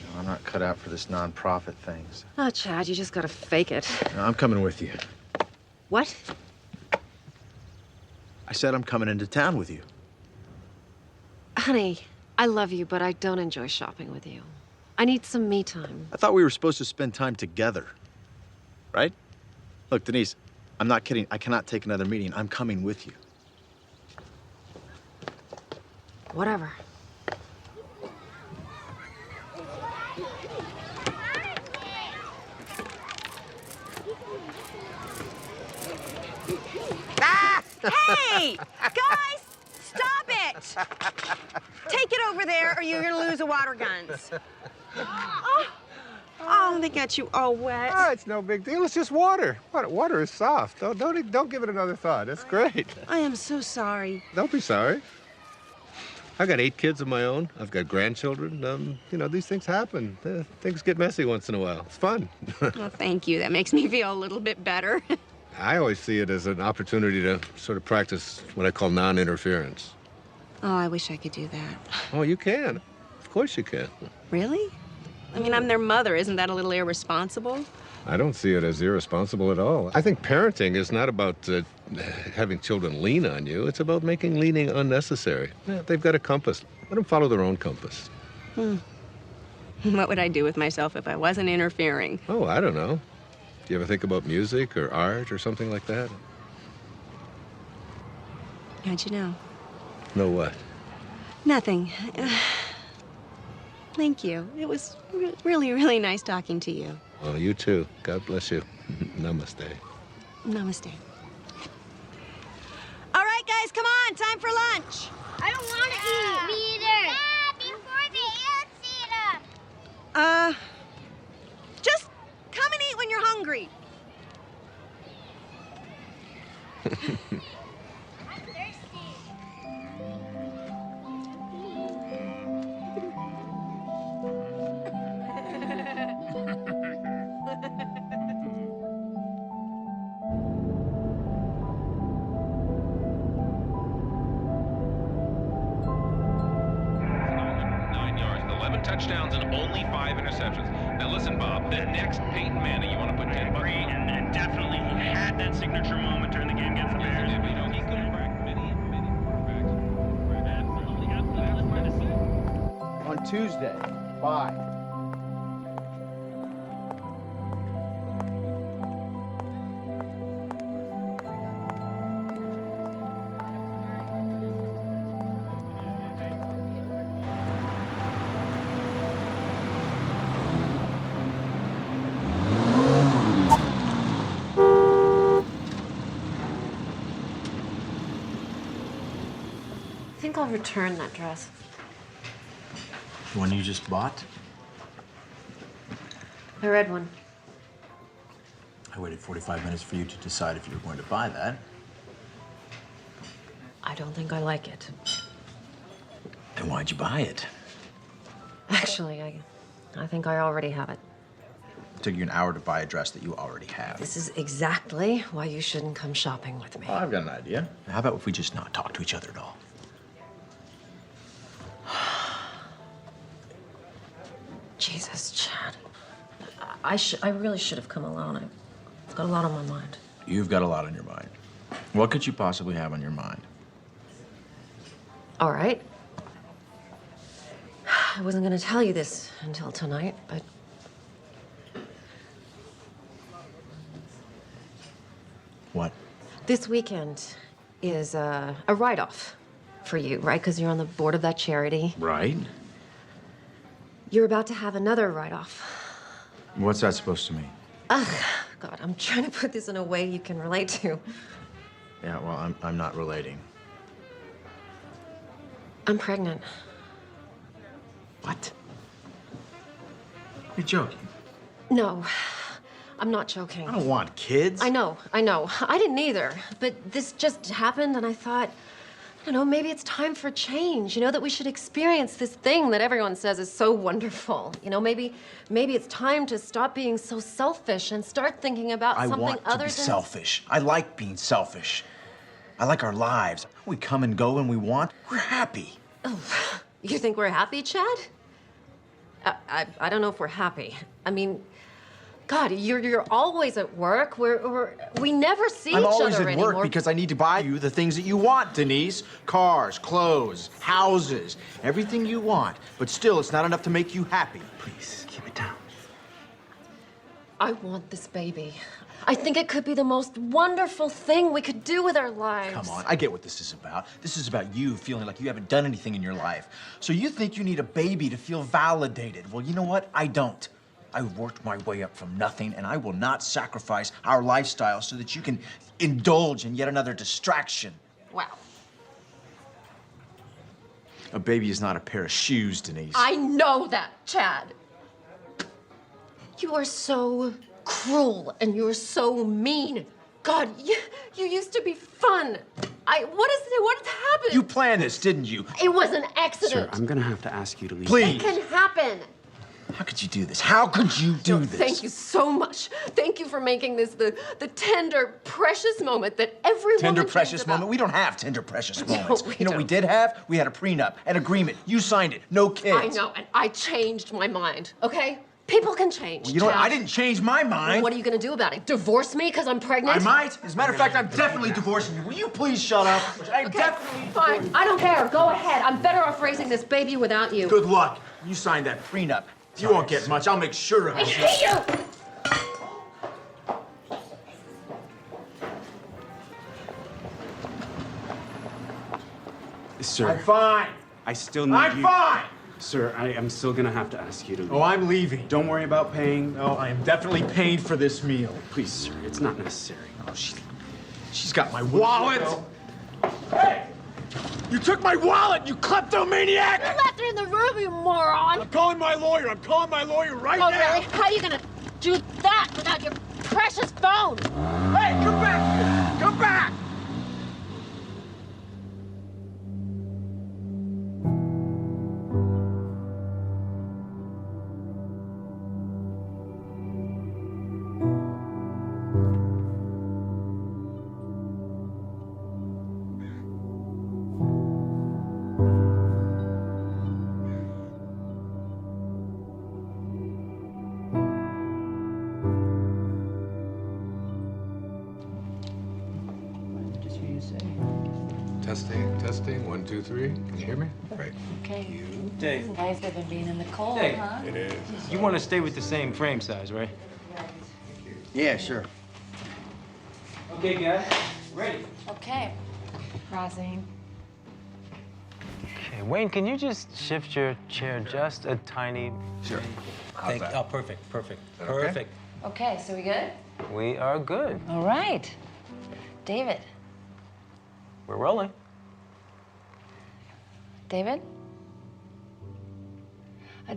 Speaker 6: No, I'm not cut out for this nonprofit thing. So.
Speaker 13: Oh, Chad, you just gotta fake it.
Speaker 6: No, I'm coming with you.
Speaker 13: What?
Speaker 6: I said I'm coming into town with you.
Speaker 13: Honey, I love you, but I don't enjoy shopping with you. I need some me time.
Speaker 6: I thought we were supposed to spend time together. right? Look, Denise, I'm not kidding. I cannot take another meeting. I'm coming with you.
Speaker 13: Whatever.
Speaker 5: Hey! Guys! Stop it! Take it over there or you're gonna lose the water guns. Oh, they got you all wet.
Speaker 1: Oh, it's no big deal. It's just water. Water is soft. Don't give it another thought. It's great.
Speaker 5: I am so sorry.
Speaker 1: Don't be sorry. I got 8 kids of my own. I've got grandchildren. You know, these things happen. Things get messy once in a while. It's fun.
Speaker 5: Well, thank you. That makes me feel a little bit better.
Speaker 1: I always see it as an opportunity to sort of practice what I call non-interference.
Speaker 5: Oh, I wish I could do that.
Speaker 1: Oh, you can. Of course you can.
Speaker 5: Really? I mean, I'm their mother. Isn't that a little irresponsible?
Speaker 1: I don't see it as irresponsible at all. I think parenting is not about having children lean on you. It's about making leaning unnecessary. Yeah, they've got a compass. Let them follow their own compass.
Speaker 5: What would I do with myself if I wasn't interfering?
Speaker 1: Oh, I don't know. Do you ever think about music or art or something like that?
Speaker 5: How'd you know?
Speaker 1: No what?
Speaker 5: Nothing. Thank you. It was really, really nice talking to you.
Speaker 1: Well, you too. God bless you. Namaste.
Speaker 5: Namaste. All right, guys, come on. Time for lunch.
Speaker 22: I don't want to eat. Me either. Before the ants eat 'em.
Speaker 5: Just come and eat when you're hungry.
Speaker 23: Touchdowns and only 5 interceptions. Now listen, Bob, the next Peyton Manning, you want to put 10 bucks on.
Speaker 11: And definitely he had that signature moment during the game against the Bears.
Speaker 23: Yeah, but you know, he could have cracked many quarterbacks.
Speaker 6: On Tuesday, 5.
Speaker 13: I think I'll return that dress.
Speaker 6: The one you just bought?
Speaker 13: The red one.
Speaker 6: I waited 45 minutes for you to decide if you were going to buy that.
Speaker 13: I don't think I like it.
Speaker 6: Then why'd you buy it?
Speaker 13: Actually, I think I already have it.
Speaker 6: It took you an hour to buy a dress that you already have.
Speaker 13: This is exactly why you shouldn't come shopping with me.
Speaker 6: Well, I've got an idea. How about if we just not talk to each other at all?
Speaker 13: Jesus, Chad. I really should have come alone. I've got a lot on my mind.
Speaker 6: You've got a lot on your mind. What could you possibly have on your mind?
Speaker 13: All right. I wasn't going to tell you this until tonight, but...
Speaker 6: What?
Speaker 13: This weekend is a write-off for you, right? Because you're on the board of that charity.
Speaker 6: Right.
Speaker 13: You're about to have another write-off.
Speaker 6: What's that supposed to mean?
Speaker 13: Ugh, God, I'm trying to put this in a way you can relate to.
Speaker 6: Yeah, well, I'm not relating.
Speaker 13: I'm pregnant.
Speaker 6: What? You're joking.
Speaker 13: No, I'm not joking.
Speaker 6: I don't want kids.
Speaker 13: I know. I didn't either. But this just happened, and I thought, I don't know, maybe it's time for change. You know, that we should experience this thing that everyone says is so wonderful. You know, maybe it's time to stop being so selfish and start thinking about something
Speaker 6: other than... I want to be selfish. I like being selfish. I like our lives. We come and go when we want. We're happy.
Speaker 13: Oh, you think we're happy, Chad? I don't know if we're happy. I mean, God, you're always at work. We never see each other anymore.
Speaker 6: I'm always at work because I need to buy you the things that you want, Denise. Cars, clothes, houses, everything you want. But still, it's not enough to make you happy.
Speaker 14: Please, keep it down.
Speaker 13: I want this baby. I think it could be the most wonderful thing we could do with our lives.
Speaker 6: Come on, I get what this is about. This is about you feeling like you haven't done anything in your life. So you think you need a baby to feel validated. Well, you know what? I don't. I worked my way up from nothing, and I will not sacrifice our lifestyle so that you can indulge in yet another distraction.
Speaker 13: Wow.
Speaker 6: A baby is not a pair of shoes, Denise.
Speaker 13: I know that, Chad. You are so cruel and you're so mean. God, you used to be fun. What happened?
Speaker 6: You planned this, didn't you?
Speaker 13: It was an accident.
Speaker 7: Sir, I'm gonna have to ask you to leave.
Speaker 6: Please.
Speaker 13: It can happen.
Speaker 6: How could you do this? How could you do this?
Speaker 13: Thank you so much. Thank you for making this the tender, precious moment that every
Speaker 6: Tender,
Speaker 13: woman
Speaker 6: precious
Speaker 13: dreams about.
Speaker 6: moment? We don't have tender, precious moments.
Speaker 13: we
Speaker 6: You know what we
Speaker 13: don't.
Speaker 6: did have? We had a prenup, an agreement. You signed it. No kids.
Speaker 13: I know, and I changed my mind, okay? People can change.
Speaker 6: Well, you know what?
Speaker 13: Chad.
Speaker 6: I didn't change my mind.
Speaker 13: Well, what are you gonna do about it? Divorce me because I'm pregnant?
Speaker 6: I might. As a matter of fact, I'm definitely divorcing you. Will you please shut up? I'm
Speaker 13: Okay,
Speaker 6: definitely
Speaker 13: fine. I don't care. Go ahead. I'm better off raising this baby without you.
Speaker 6: Good luck. You signed that prenup. You won't get much. I'll make sure of
Speaker 13: I
Speaker 6: it.
Speaker 13: hate you!
Speaker 7: Sir,
Speaker 6: I'm fine.
Speaker 7: I still need
Speaker 6: I'm
Speaker 7: you.
Speaker 6: fine.
Speaker 7: Sir, I am still gonna have to ask you to leave.
Speaker 6: Oh, I'm leaving.
Speaker 7: Don't worry about paying.
Speaker 6: No, I am definitely paying for this meal.
Speaker 7: Please, sir, it's not necessary.
Speaker 6: Oh, she's got my wallet. Hey! You took my wallet, you kleptomaniac!
Speaker 22: You left her in the room, you moron!
Speaker 6: I'm calling my lawyer. I'm calling my lawyer right
Speaker 22: Oh,
Speaker 6: now.
Speaker 22: really? How are you gonna do that without your precious phone?
Speaker 6: Hey, come back here! Come back!
Speaker 1: Testing. 1, 2, 3. Can you hear me? Great.
Speaker 17: Okay.
Speaker 18: Dave.
Speaker 17: You guys have been being in the cold,
Speaker 18: Dave.
Speaker 17: huh?
Speaker 1: It is.
Speaker 18: You want to stay with the same frame size, right?
Speaker 10: Yeah, sure.
Speaker 18: Okay, guys. Ready.
Speaker 17: Okay. Crossing.
Speaker 18: Okay, Wayne, can you just shift your chair just a tiny...
Speaker 1: Sure.
Speaker 18: Thank you. Oh, perfect.
Speaker 1: Okay.
Speaker 18: Perfect.
Speaker 17: Okay, so we good?
Speaker 18: We are good.
Speaker 17: All right. David.
Speaker 18: We're rolling.
Speaker 17: David?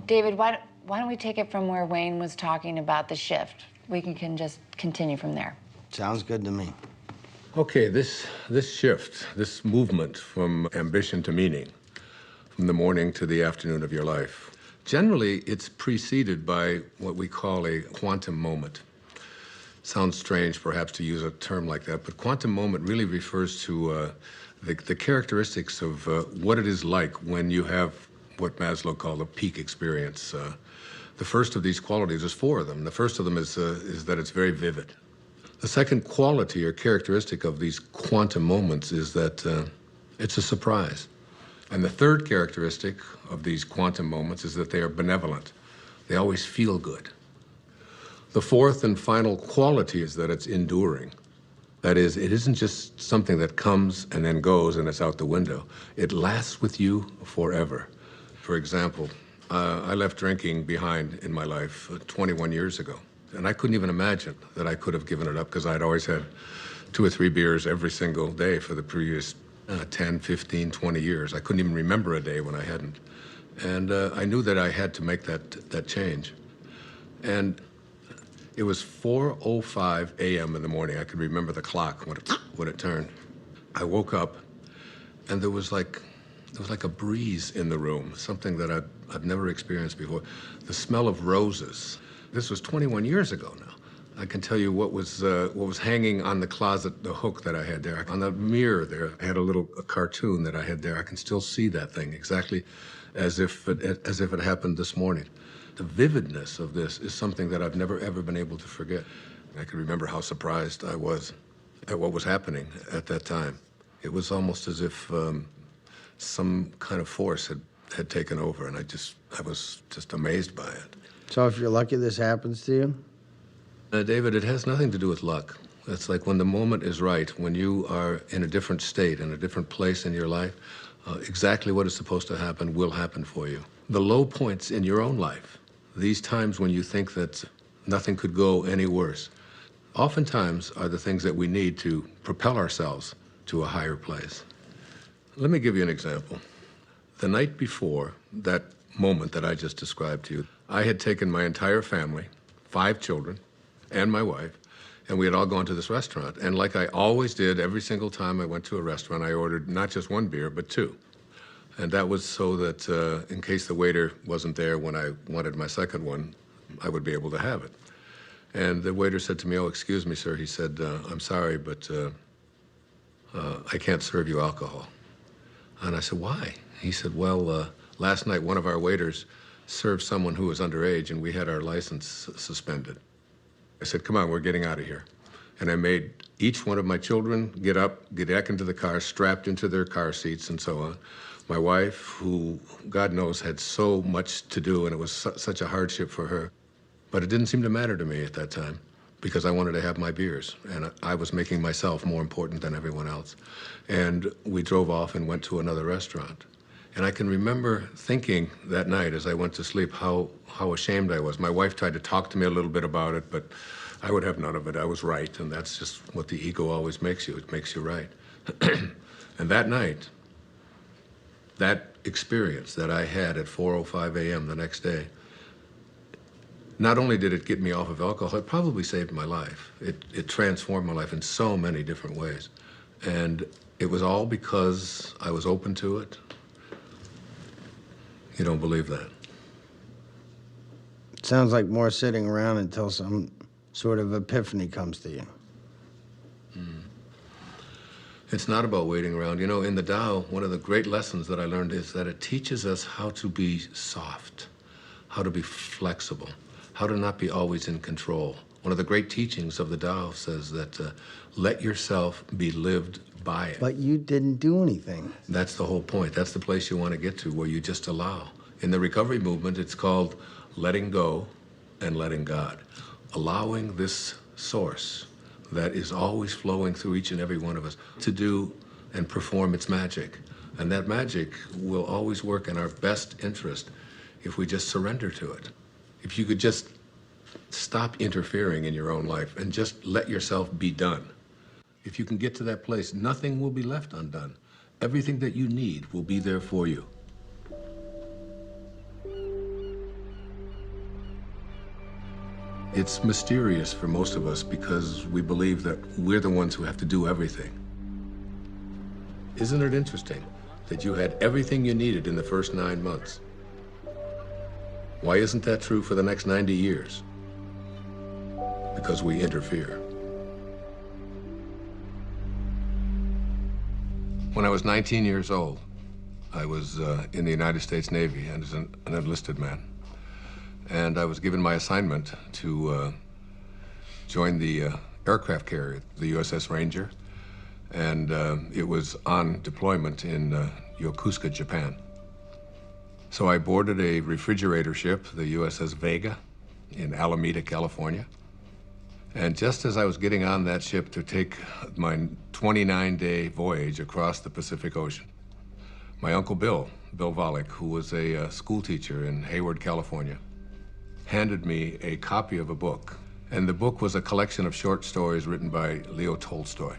Speaker 17: David, why don't we take it from where Wayne was talking about the shift? We can just continue from there.
Speaker 10: Sounds good to me.
Speaker 1: Okay, this shift, this movement from ambition to meaning, from the morning to the afternoon of your life, generally it's preceded by what we call a quantum moment. Sounds strange, perhaps, to use a term like that, but quantum moment really refers to the characteristics of what it is like when you have what Maslow called a peak experience. The first of these qualities, there's 4 of them. The first of them is that it's very vivid. The second quality or characteristic of these quantum moments is that it's a surprise. And the third characteristic of these quantum moments is that they are benevolent. They always feel good. The fourth and final quality is that it's enduring. That is, it isn't just something that comes and then goes and it's out the window. It lasts with you forever. For example, I left drinking behind in my life 21 years ago. And I couldn't even imagine that I could have given it up because I'd always had 2 or 3 beers every single day for the previous 10, 15, 20 years. I couldn't even remember a day when I hadn't. And I knew that I had to make that change. And it was 4:05 a.m. in the morning. I could remember the clock when it turned. I woke up, and there was like a breeze in the room, something that I've never experienced before. The smell of roses. This was 21 years ago now. I can tell you what was hanging on the closet, the hook that I had there. On the mirror there, I had a cartoon that I had there. I can still see that thing exactly as if it happened this morning. The vividness of this is something that I've never, ever been able to forget. I can remember how surprised I was at what was happening at that time. It was almost as if some kind of force had taken over, and I was just amazed by it.
Speaker 10: So if you're lucky this happens to you,
Speaker 12: David, it has nothing to do with luck. It's like when the moment is right, when you are in a different state, in a different place in your life, exactly what is supposed to happen will happen for you. The low points in your own life, these times when you think that nothing could go any worse, oftentimes are the things that we need to propel ourselves to a higher place. Let me give you an example. The night before that moment that I just described to you, I had taken my entire family, 5 children, and my wife, and we had all gone to this restaurant. And like I always did, every single time I went to a restaurant, I ordered not just 1 beer, but 2. And that was so that in case the waiter wasn't there when I wanted my second one, I would be able to have it. And the waiter said to me, "Oh, excuse me, sir." He said, "I'm sorry, but I can't serve you alcohol." And I said, "Why?" He said, "Well, last night one of our waiters served someone who was underage, and we had our license suspended." I said, "Come on, we're getting out of here." And I made each one of my children get up, get back into the car, strapped into their car seats and so on. My wife, who, God knows, had so much to do, and it was such a hardship for her. But it didn't seem to matter to me at that time because I wanted to have my beers, and I was making myself more important than everyone else. And we drove off and went to another restaurant. And I can remember thinking that night as I went to sleep how ashamed I was. My wife tried to talk to me a little bit about it, but I would have none of it. I was right, and that's just what the ego always makes you. It makes you right. And that night, that experience that I had at 4:05 a.m. the next day, not only did it get me off of alcohol, it probably saved my life. It transformed my life in so many different ways. And it was all because I was open to it. You don't believe that?
Speaker 10: Sounds like more sitting around until some sort of epiphany comes to you.
Speaker 12: It's not about waiting around. You know, in the Tao, one of the great lessons that I learned is that it teaches us how to be soft, how to be flexible, how to not be always in control. One of the great teachings of the Tao says that let yourself be lived by it.
Speaker 10: But you didn't do anything.
Speaker 12: That's the whole point. That's the place you want to get to, where you just allow. In the recovery movement, it's called letting go and letting God. Allowing this source that is always flowing through each and every one of us to do and perform its magic. And that magic will always work in our best interest if we just surrender to it. If you could just stop interfering in your own life and just let yourself be done. If you can get to that place, nothing will be left undone. Everything that you need will be there for you. It's mysterious for most of us because we believe that we're the ones who have to do everything. Isn't it interesting that you had everything you needed in the first 9 months? Why isn't that true for the next 90 years? Because we interfere. When I was 19 years old, I was in the United States Navy and as an enlisted man. And I was given my assignment to join the aircraft carrier, the USS Ranger. And it was on deployment in Yokosuka, Japan. So I boarded a refrigerator ship, the USS Vega, in Alameda, California. And just as I was getting on that ship to take my 29-day voyage across the Pacific Ocean, my Uncle Bill Volek, who was a school teacher in Hayward, California, handed me a copy of a book. And the book was a collection of short stories written by Leo Tolstoy.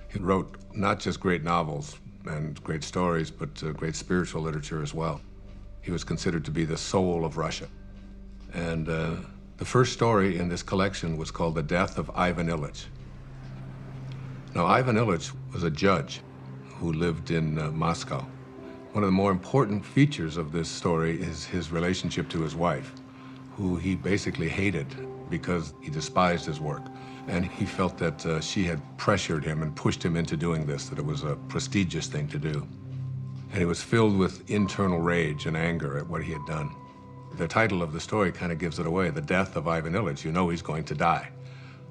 Speaker 12: He wrote not just great novels and great stories, but great spiritual literature as well. He was considered to be the soul of Russia. And the first story in this collection was called The Death of Ivan Ilyich. Now, Ivan Ilyich was a judge who lived in Moscow. One of the more important features of this story is his relationship to his wife, who he basically hated because he despised his work. And he felt that she had pressured him and pushed him into doing this, that it was a prestigious thing to do. And he was filled with internal rage and anger at what he had done. The title of the story kind of gives it away, The Death of Ivan Ilyich. You know he's going to die.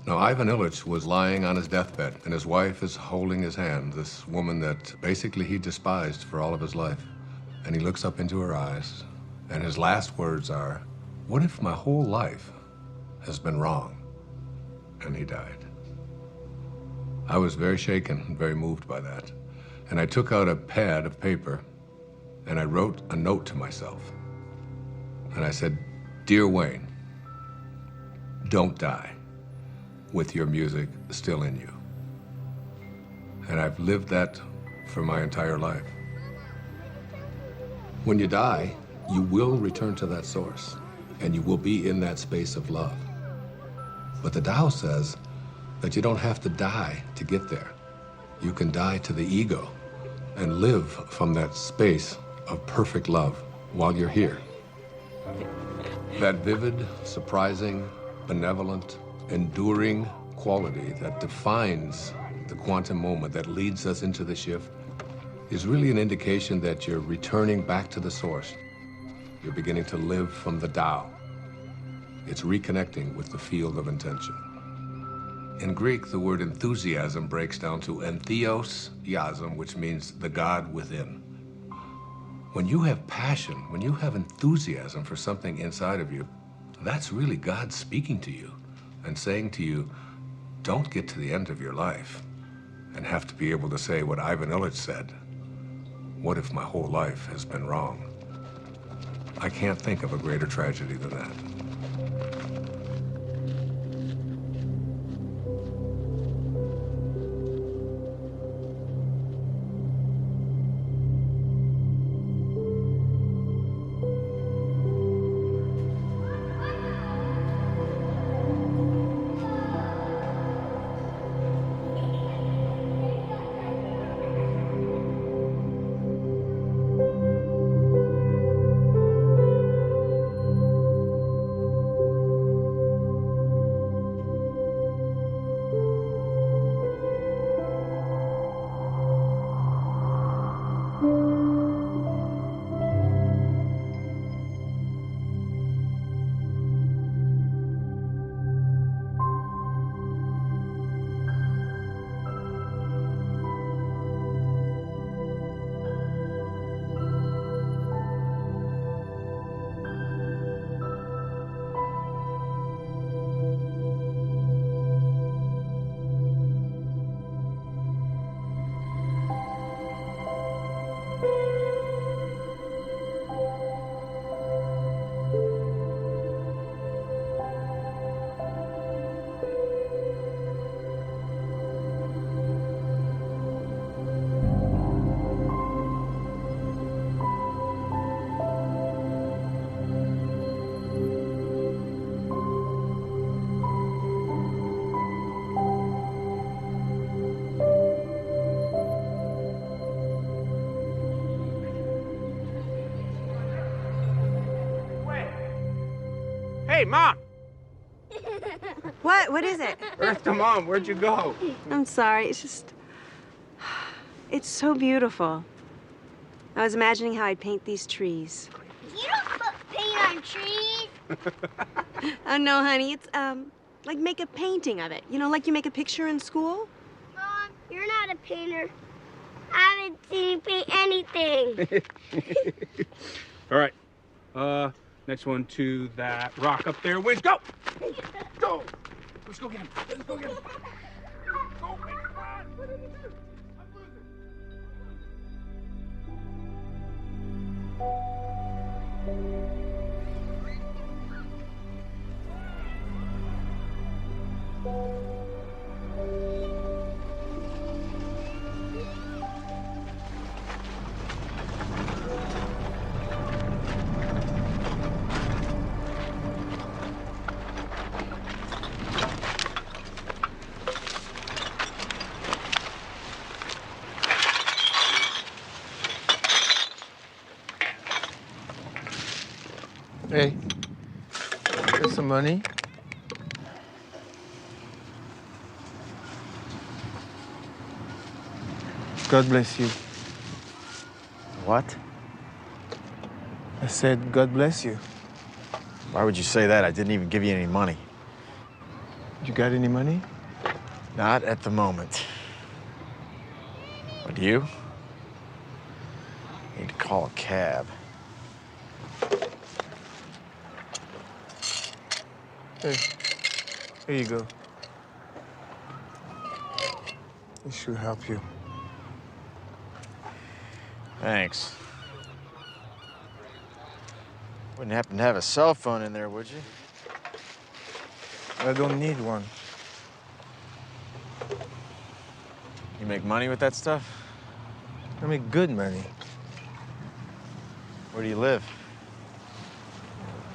Speaker 12: Now, Ivan Ilyich was lying on his deathbed, and his wife is holding his hand, this woman that basically he despised for all of his life. And he looks up into her eyes, and his last words are, "What if my whole life has been wrong?
Speaker 1: and he died. I was very shaken and very moved by that. And I took out a pad of paper and I wrote a note to myself. And I said, "Dear Wayne, don't die with your music still in you." And I've lived that for my entire life. When you die, you will return to that source, and you will be in that space of love. But the Tao says that you don't have to die to get there. You can die to the ego and live from that space of perfect love while you're here. That vivid, surprising, benevolent, enduring quality that defines the quantum moment that leads us into the shift is really an indication that you're returning back to the source. You're beginning to live from the Tao. It's reconnecting with the field of intention. In Greek, the word enthusiasm breaks down to entheos-iasm, which means the God within. When you have passion, when you have enthusiasm for something inside of you, that's really God speaking to you and saying to you, don't get to the end of your life and have to be able to say what Ivan Illich said. What if my whole life has been wrong? I can't think of a greater tragedy than that.
Speaker 3: Hey, Mom!
Speaker 5: What is it?
Speaker 3: Eartha, Mom, where'd you go?
Speaker 5: I'm sorry, it's just... It's so beautiful. I was imagining how I'd paint these trees.
Speaker 22: You don't put paint on trees.
Speaker 5: Oh, no, honey, it's, like make a painting of it. You know, like you make a picture in school?
Speaker 22: Mom, you're not a painter. I haven't seen you paint anything.
Speaker 3: All right. Next one to that rock up there. Wins, go! Go! Let's go get him. Let's go get him. Go, Wayne, come on! What did you do? I'm losing.
Speaker 2: Hey, here's some money. God bless you.
Speaker 6: What?
Speaker 2: I said, God bless you.
Speaker 6: Why would you say that? I didn't even give you any money.
Speaker 2: You got any money?
Speaker 6: Not at the moment. But you? Need to call a cab.
Speaker 2: Hey, here you go. It should help you.
Speaker 4: Thanks. Wouldn't happen to have a cell phone in there, would you?
Speaker 2: I don't need one.
Speaker 4: You make money with that stuff?
Speaker 2: I make good money.
Speaker 4: Where do you live?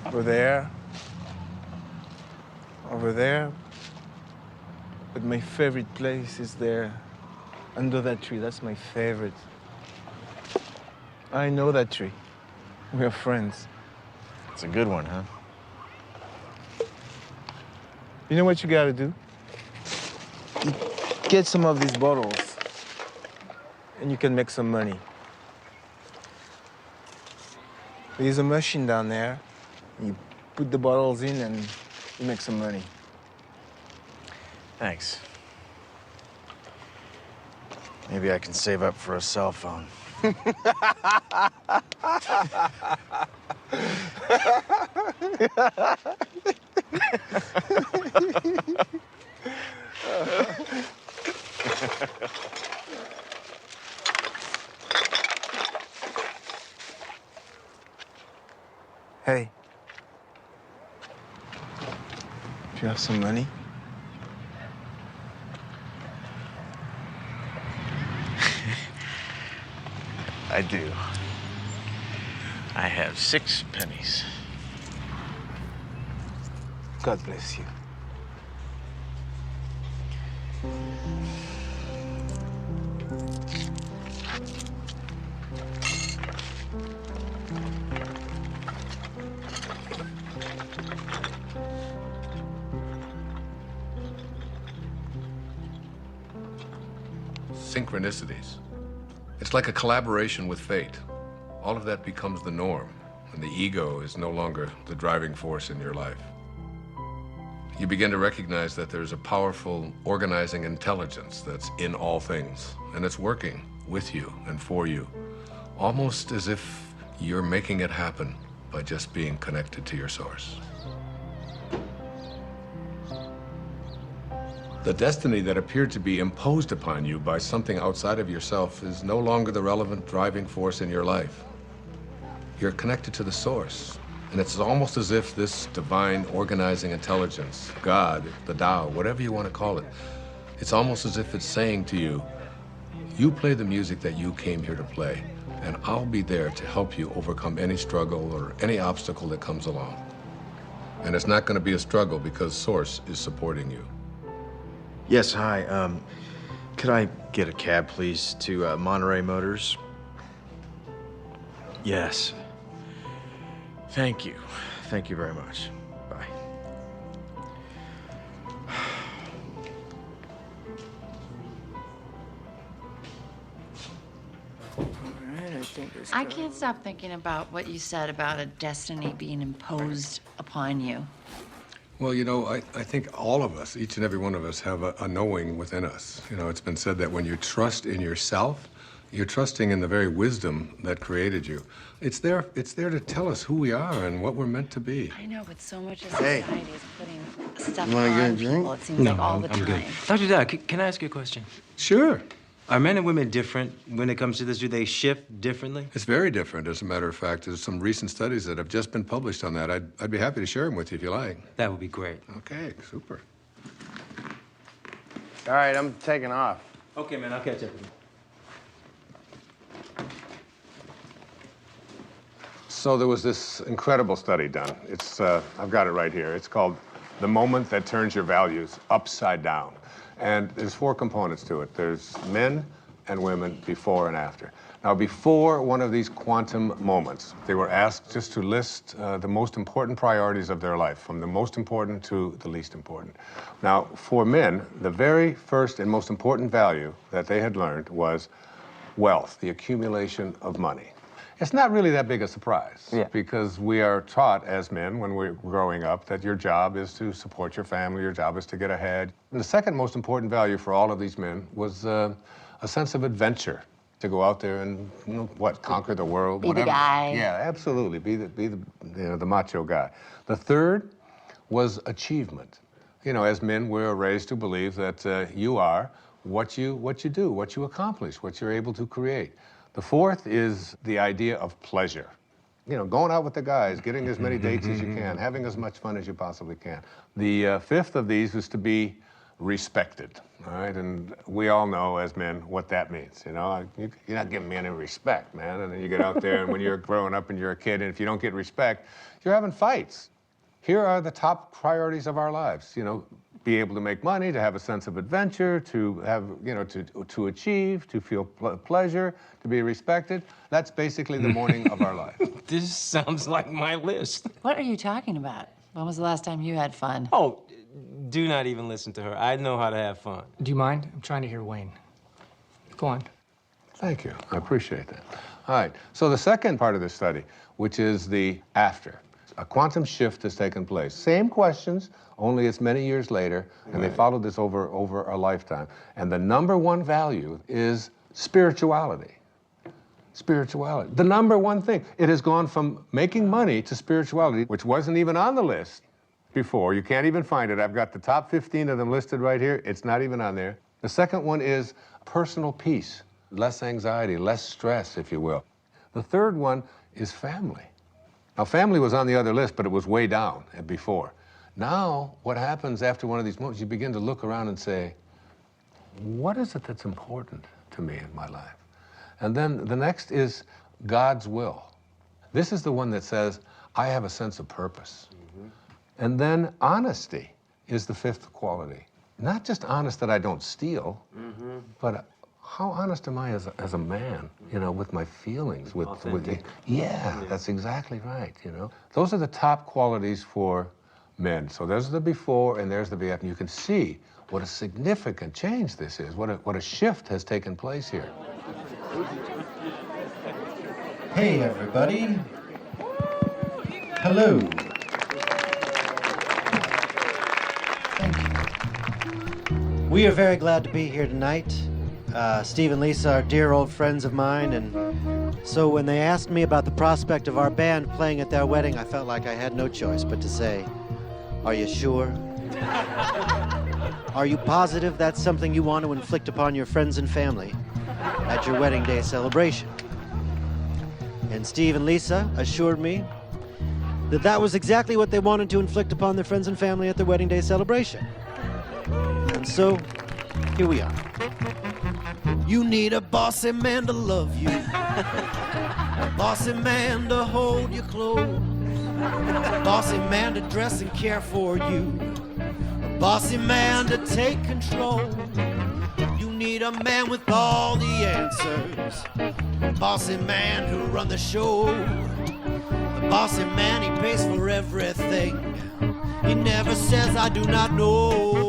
Speaker 2: Over there. Over there. But my favorite place is there. Under that tree. That's my favorite. I know that tree. We're friends.
Speaker 4: It's a good one, huh?
Speaker 2: You know what you gotta do? You get some of these bottles, and you can make some money. There's a machine down there. You put the bottles in, and you make some money.
Speaker 4: Thanks. Maybe I can save up for a cell phone.
Speaker 2: Hey. Do you have some money?
Speaker 4: I do. I have 6 pennies.
Speaker 2: God bless you.
Speaker 1: Synchronicities. It's like a collaboration with fate. All of that becomes the norm, and the ego is no longer the driving force in your life. You begin to recognize that there's a powerful organizing intelligence that's in all things, and it's working with you and for you, almost as if you're making it happen by just being connected to your source. The destiny that appeared to be imposed upon you by something outside of yourself is no longer the relevant driving force in your life. You're connected to the source, and it's almost as if this divine organizing intelligence, God, the Tao, whatever you want to call it, it's almost as if it's saying to you, you play the music that you came here to play, and I'll be there to help you overcome any struggle or any obstacle that comes along. And it's not going to be a struggle because Source is supporting you.
Speaker 4: Yes, hi. Could I get a cab, please, to Monterey Motors? Yes. Thank you. Thank you very much. Bye.
Speaker 9: I can't stop thinking about what you said about a destiny being imposed upon you.
Speaker 1: Well, you know, I think all of us, each and every one of us, have a knowing within us. You know, it's been said that when you trust in yourself, you're trusting in the very wisdom that created you. It's there to tell us who we are and what we're meant to be.
Speaker 9: I know, but so much of
Speaker 10: Hey.
Speaker 9: society is putting stuff
Speaker 10: You wanna get a
Speaker 9: on
Speaker 10: drink?
Speaker 9: people. It seems like all the time.
Speaker 8: I'm good. Dr. Dyer, can I ask you a question?
Speaker 1: Sure.
Speaker 8: Are men and women different when it comes to this? Do they shift differently?
Speaker 1: It's very different, as a matter of fact. There's some recent studies that have just been published on that. I'd be happy to share them with you if you like.
Speaker 8: That would be great.
Speaker 1: Okay, super.
Speaker 10: All right, I'm taking off.
Speaker 8: Okay, man, I'll catch up with you.
Speaker 1: So there was this incredible study done. I've got it right here. It's called The Moment That Turns Your Values Upside Down. And there's 4 components to it. There's men and women before and after. Now, before one of these quantum moments, they were asked just to list the most important priorities of their life, from the most important to the least important. Now, for men, the very first and most important value that they had learned was wealth, the accumulation of money. It's not really that big a surprise, because we are taught as men when we're growing up that your job is to support your family, your job is to get ahead. And the second most important value for all of these men was a sense of adventure, to go out there and, conquer the world.
Speaker 9: Be the guy.
Speaker 1: Yeah, absolutely, be the macho guy. The third was achievement. You know, as men, we're raised to believe that you are what you do, what you accomplish, what you're able to create. The fourth is the idea of pleasure. You know, going out with the guys, getting as many dates as you can, having as much fun as you possibly can. The fifth of these is to be respected, all right? And we all know as men what that means, you know? You're not giving me any respect, man. And then you get out there, and when you're growing up and you're a kid, and if you don't get respect, you're having fights. Here are the top priorities of our lives, you know, be able to make money, to have a sense of adventure, to have, you know, to achieve, to feel pleasure, to be respected. That's basically the morning of our life.
Speaker 18: This sounds like my list.
Speaker 9: What are you talking about? When was the last time you had fun?
Speaker 18: Oh, do not even listen to her. I know how to have fun.
Speaker 2: Do you mind? I'm trying to hear Wayne. Go on.
Speaker 1: Thank you. I appreciate that. All right. So the second part of the study, which is the after. A quantum shift has taken place. Same questions, only it's many years later, and they followed this over a lifetime. And the number one value is spirituality. Spirituality. The number one thing. It has gone from making money to spirituality, which wasn't even on the list before. You can't even find it. I've got the top 15 of them listed right here. It's not even on there. The second one is personal peace, less anxiety, less stress, if you will. The third one is family. Now, family was on the other list, but it was way down before. Now, what happens after one of these moments, you begin to look around and say, what is it that's important to me in my life? And then the next is God's will. This is the one that says, I have a sense of purpose. And then honesty is the fifth quality. Not just honest that I don't steal, but how honest am I as a man, you know, with my feelings, with yeah, that's exactly right, you know. Those are the top qualities for men. So there's the before and there's the after. And you can see what a significant change this is, what a shift has taken place here.
Speaker 14: Hey, everybody. Hello. Thank you. We are very glad to be here tonight. Steve and Lisa are dear old friends of mine, and so when they asked me about the prospect of our band playing at their wedding, I felt like I had no choice but to say, are you sure? Are you positive that's something you want to inflict upon your friends and family at your wedding day celebration? And Steve and Lisa assured me that that was exactly what they wanted to inflict upon their friends and family at their wedding day celebration. And so, here we are. You need a bossy man to love you, a bossy man to hold you close, a bossy man to dress and care for you, a bossy man to take control. You need a man with all the answers, a bossy man to run the show. The bossy man, he pays for everything. He never says, I do not know.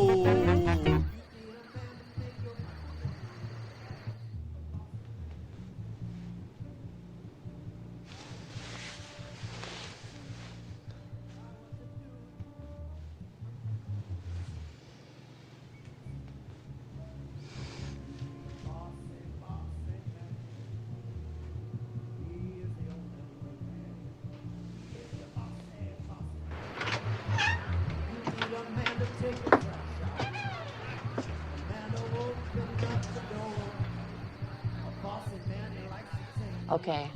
Speaker 9: Okay.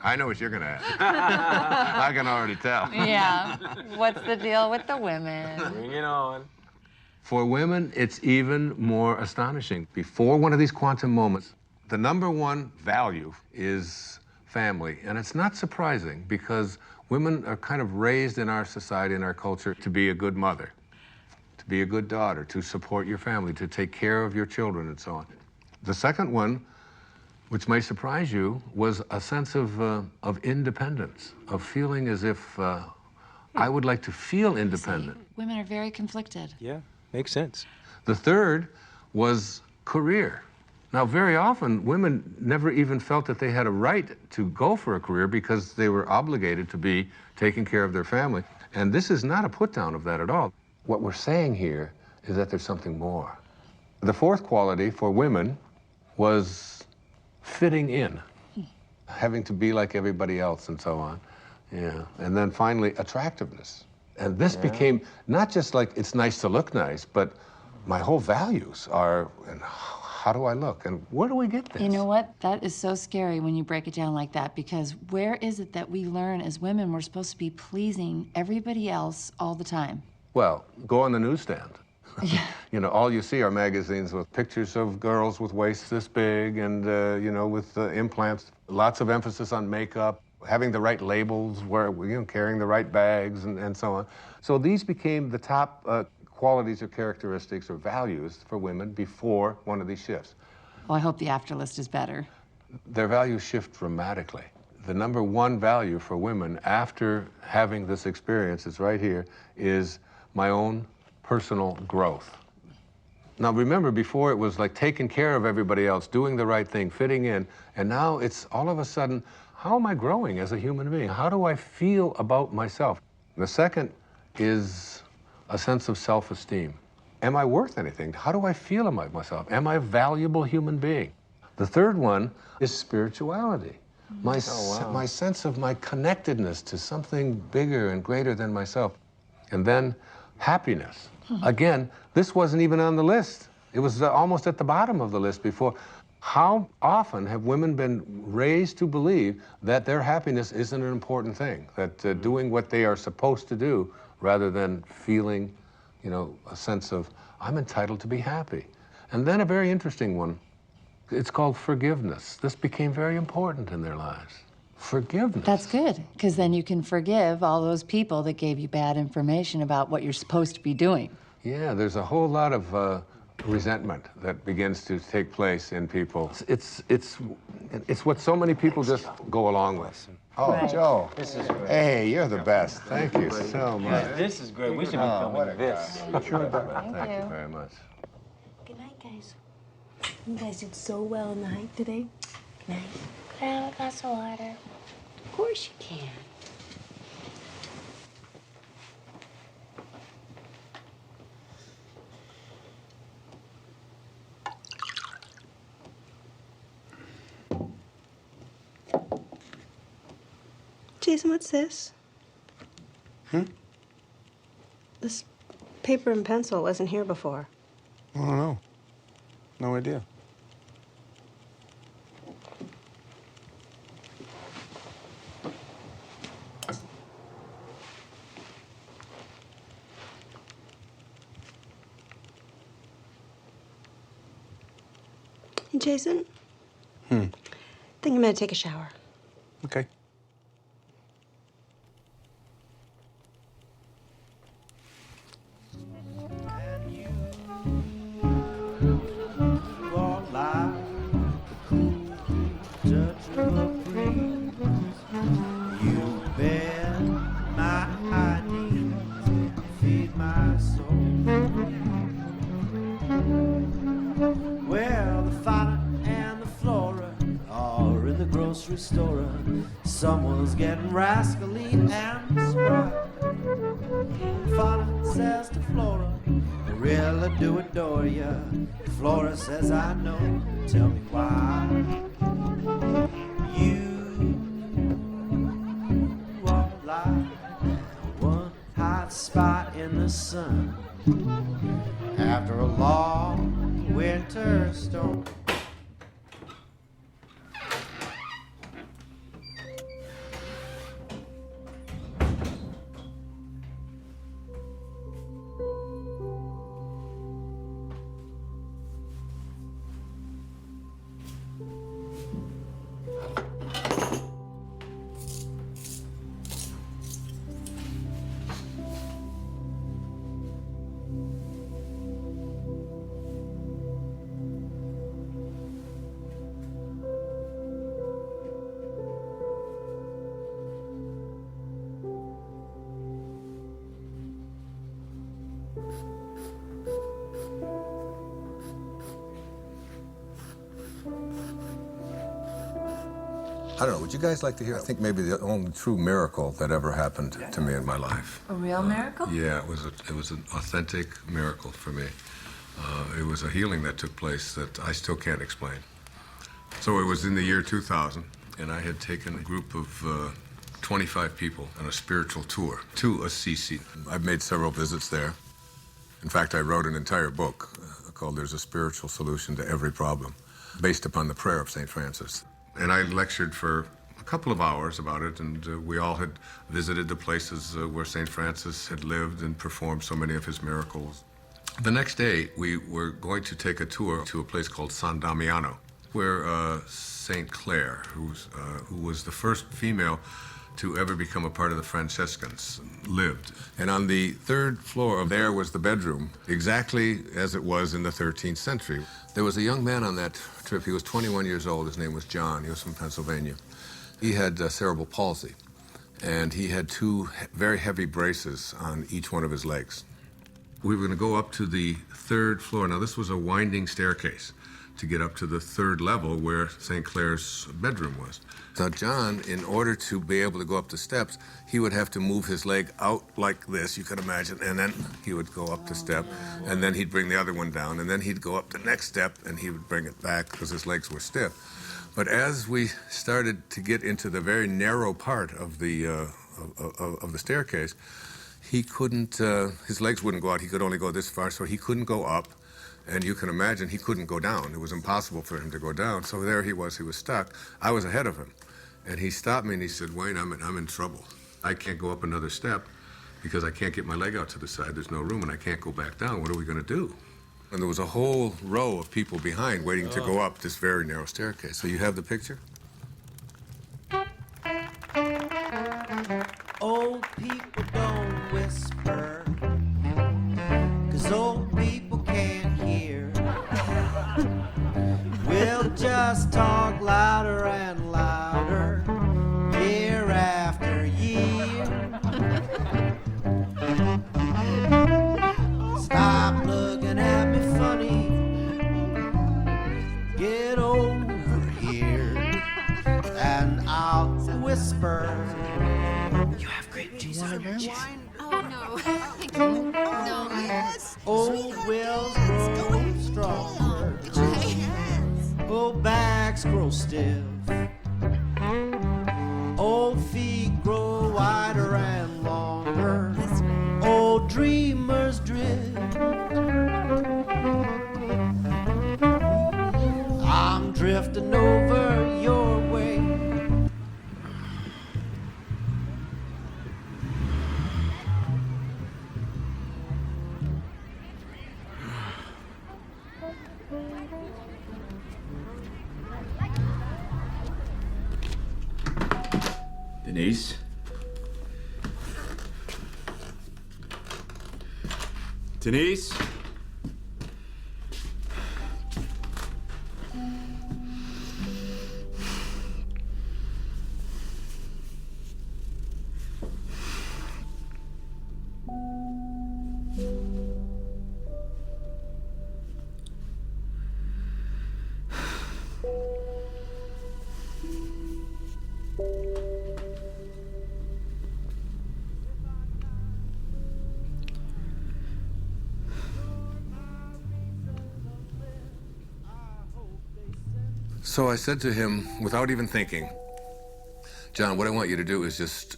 Speaker 1: I know what you're gonna ask. I can already tell.
Speaker 9: Yeah. What's the deal with the women?
Speaker 18: Bring it on.
Speaker 1: For women, it's even more astonishing. Before one of these quantum moments, the number one value is family. And it's not surprising because women are kind of raised in our society, in our culture, to be a good mother, to be a good daughter, to support your family, to take care of your children, and so on. The second one, which may surprise you, was a sense of independence, of feeling as if I would like to feel independent.
Speaker 9: Women are very conflicted.
Speaker 18: Yeah, makes sense.
Speaker 1: The third was career. Now, very often, women never even felt that they had a right to go for a career because they were obligated to be taking care of their family. And this is not a put-down of that at all. What we're saying here is that there's something more. The fourth quality for women was fitting in, having to be like everybody else and so on. Yeah. And then finally, attractiveness. And this became not just like it's nice to look nice, but my whole values are, and how do I look, and where do we get this?
Speaker 9: You know what? That is so scary when you break it down like that, because where is it that we learn as women we're supposed to be pleasing everybody else all the time?
Speaker 1: Well, go on the newsstand. You know, all you see are magazines with pictures of girls with waists this big and, you know, with implants, lots of emphasis on makeup, having the right labels, carrying the right bags, and so on. So these became the top qualities or characteristics or values for women before one of these shifts.
Speaker 9: Well, I hope the after list is better.
Speaker 1: Their values shift dramatically. The number one value for women after having this experience, is right here, is my own personal growth. Now remember, before it was like taking care of everybody else, doing the right thing, fitting in, and now it's all of a sudden, how am I growing as a human being? How do I feel about myself? The second is a sense of self-esteem. Am I worth anything? How do I feel about myself? Am I a valuable human being? The third one is spirituality. My sense of my connectedness to something bigger and greater than myself. And then happiness. Again, this wasn't even on the list. It was almost at the bottom of the list before. How often have women been raised to believe that their happiness isn't an important thing, that doing what they are supposed to do rather than feeling, you know, a sense of, I'm entitled to be happy. And then a very interesting one, it's called forgiveness. This became very important in their lives. Forgiveness.
Speaker 9: That's good, because then you can forgive all those people that gave you bad information about what you're supposed to be doing.
Speaker 1: Yeah, there's a whole lot of resentment that begins to take place in people. It's what so many people just go along with. Oh, right. Joe.
Speaker 18: This is great.
Speaker 1: Hey, you're the best. Thank you so much.
Speaker 18: Yeah, this is great. We should be filming this.
Speaker 1: Thank you very much.
Speaker 22: Good night, guys. You guys did so well in the hike today. Good night. Can I have a glass of water? Of course you can.
Speaker 15: Jason, what's this? This paper and pencil wasn't here before.
Speaker 2: I don't know. No idea.
Speaker 15: Hey, Jason? I think I'm gonna take a shower.
Speaker 2: Okay.
Speaker 14: Store. Someone's getting rascally and spry. Fauna says to Flora, I really do adore ya. Flora says, I know, tell me why. You are like one hot spot in the sun after a long winter storm.
Speaker 1: I don't know, would you guys like to hear, I think maybe the only true miracle that ever happened to me in my life.
Speaker 9: A real miracle?
Speaker 1: Yeah, it was an authentic miracle for me. It was a healing that took place that I still can't explain. So it was in the year 2000, and I had taken a group of 25 people on a spiritual tour to Assisi. I've made several visits there, In fact, I wrote an entire book called There's a Spiritual Solution to Every Problem, based upon the prayer of St. Francis. And I lectured for a couple of hours about it, and we all had visited the places where St. Francis had lived and performed so many of his miracles. The next day, we were going to take a tour to a place called San Damiano, where St. Clare, who was the first female to ever become a part of the Franciscans, lived. And on the third floor of there was the bedroom, exactly as it was in the 13th century. There was a young man on that trip. He was 21 years old. His name was John. He was from Pennsylvania. He had cerebral palsy, and he had two very heavy braces on each one of his legs. We were going to go up to the third floor. Now, this was a winding staircase to get up to the third level where St. Clare's bedroom was. Now, John, in order to be able to go up the steps, he would have to move his leg out like this, you can imagine, and then he would go up the step, and then he'd bring the other one down, and then he'd go up the next step, and he would bring it back because his legs were stiff. But as we started to get into the very narrow part of the staircase, he couldn't, his legs wouldn't go out. He could only go this far, so he couldn't go up. And you can imagine he couldn't go down. It was impossible for him to go down. So there he was stuck. I was ahead of him. And he stopped me and he said, Wayne, I'm in trouble. I can't go up another step because I can't get my leg out to the side. There's no room and I can't go back down. What are we going to do? And there was a whole row of people behind waiting to go up this very narrow staircase. So you have the picture?
Speaker 14: Old people don't whisper, 'cause old people can't hear. We'll just talk louder and louder, year after year. Stop looking at me funny, get over here, and I'll whisper. You have grape juice on your chin.
Speaker 17: Oh, no. Thank you. No.
Speaker 14: Yes. Old wills grow stronger. Old backs grow stiff. Old feet grow wider and longer. Old dreamers drift. I'm drifting over your way.
Speaker 6: Denise? Denise?
Speaker 1: So I said to him, without even thinking, John, what I want you to do is just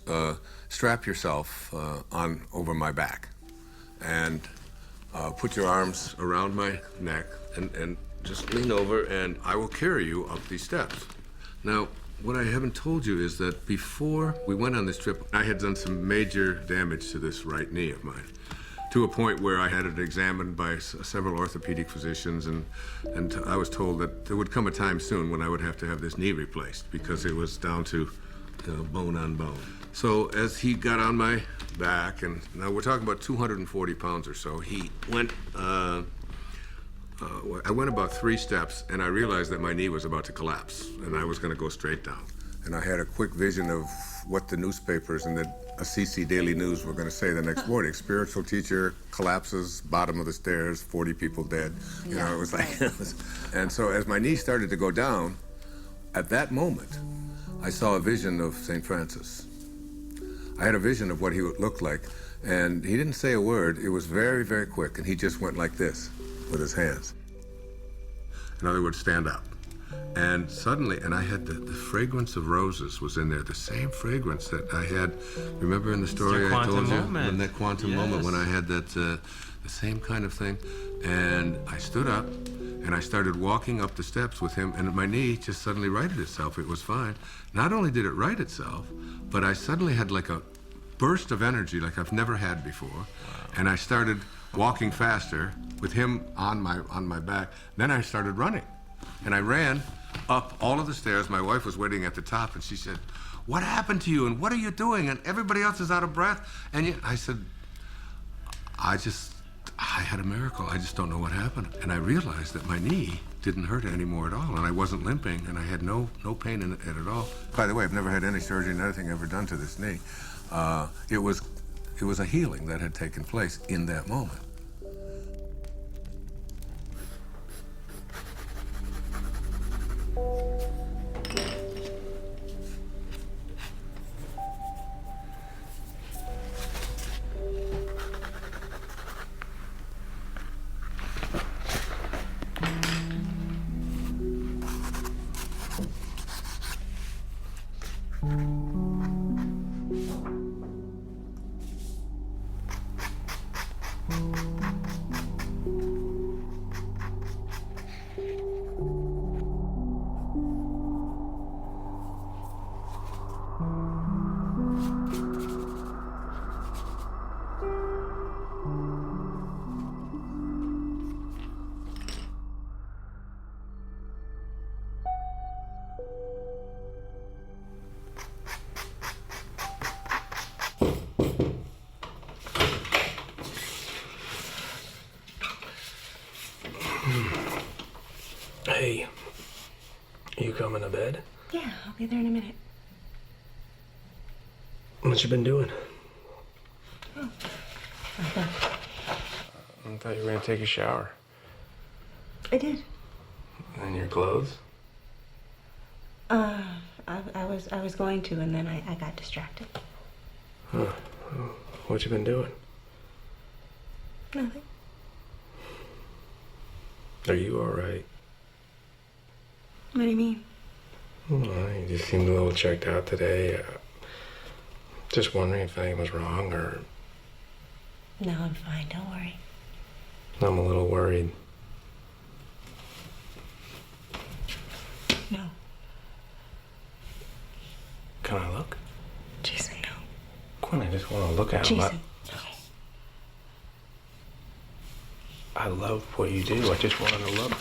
Speaker 1: strap yourself on over my back and put your arms around my neck and just lean over and I will carry you up these steps. Now, what I haven't told you is that before we went on this trip, I had done some major damage to this right knee of mine, to a point where I had it examined by several orthopedic physicians, and I was told that there would come a time soon when I would have to have this knee replaced because it was down to bone on bone. So as he got on my back, and now we're talking about 240 pounds or so, he went, I went about 3 steps, and I realized that my knee was about to collapse, and I was going to go straight down. And I had a quick vision of what the newspapers and the Assisi Daily News were going to say the next morning. Spiritual teacher collapses, bottom of the stairs, 40 people dead. You know, it was like, and so as my knee started to go down, at that moment, I saw a vision of St. Francis. I had a vision of what he would look like, and he didn't say a word. It was very, very quick, and he just went like this with his hands. In other words, stand up. And suddenly, and I had the fragrance of roses was in there, the same fragrance that I had, remember in the story I told you? In that quantum moment when I had that, the same kind of thing. And I stood up and I started walking up the steps with him, and my knee just suddenly righted itself. It was fine. Not only did it right itself, but I suddenly had like a burst of energy like I've never had before. And I started walking faster with him on my back. Then I started running. And I ran up all of the stairs. My wife was waiting at the top, and she said, "What happened to you? And what are you doing? And everybody else is out of breath." And I said, I had a miracle. I just don't know what happened. And I realized that my knee didn't hurt anymore at all, and I wasn't limping, and I had no pain in it at all. By the way, I've never had any surgery, nothing ever done to this knee. It was a healing that had taken place in that moment.
Speaker 2: Hey, you coming to bed?
Speaker 15: Yeah, I'll be there in a minute.
Speaker 2: What you been doing?
Speaker 15: Oh.
Speaker 2: I thought you were gonna take a shower.
Speaker 15: I did.
Speaker 2: And your clothes?
Speaker 15: I was going to, and then I got distracted.
Speaker 2: Huh. What you been doing?
Speaker 15: Nothing.
Speaker 2: Are you all right?
Speaker 15: What do you mean?
Speaker 2: Well, you just seemed a little checked out today. Just wondering if anything was wrong, or...
Speaker 15: No, I'm fine. Don't worry.
Speaker 2: I'm a little worried.
Speaker 15: No.
Speaker 2: Can I look?
Speaker 15: Jason, no.
Speaker 2: Quinn, I just want to look at him.
Speaker 15: Jason,
Speaker 2: I love what you do. I just wanted to look.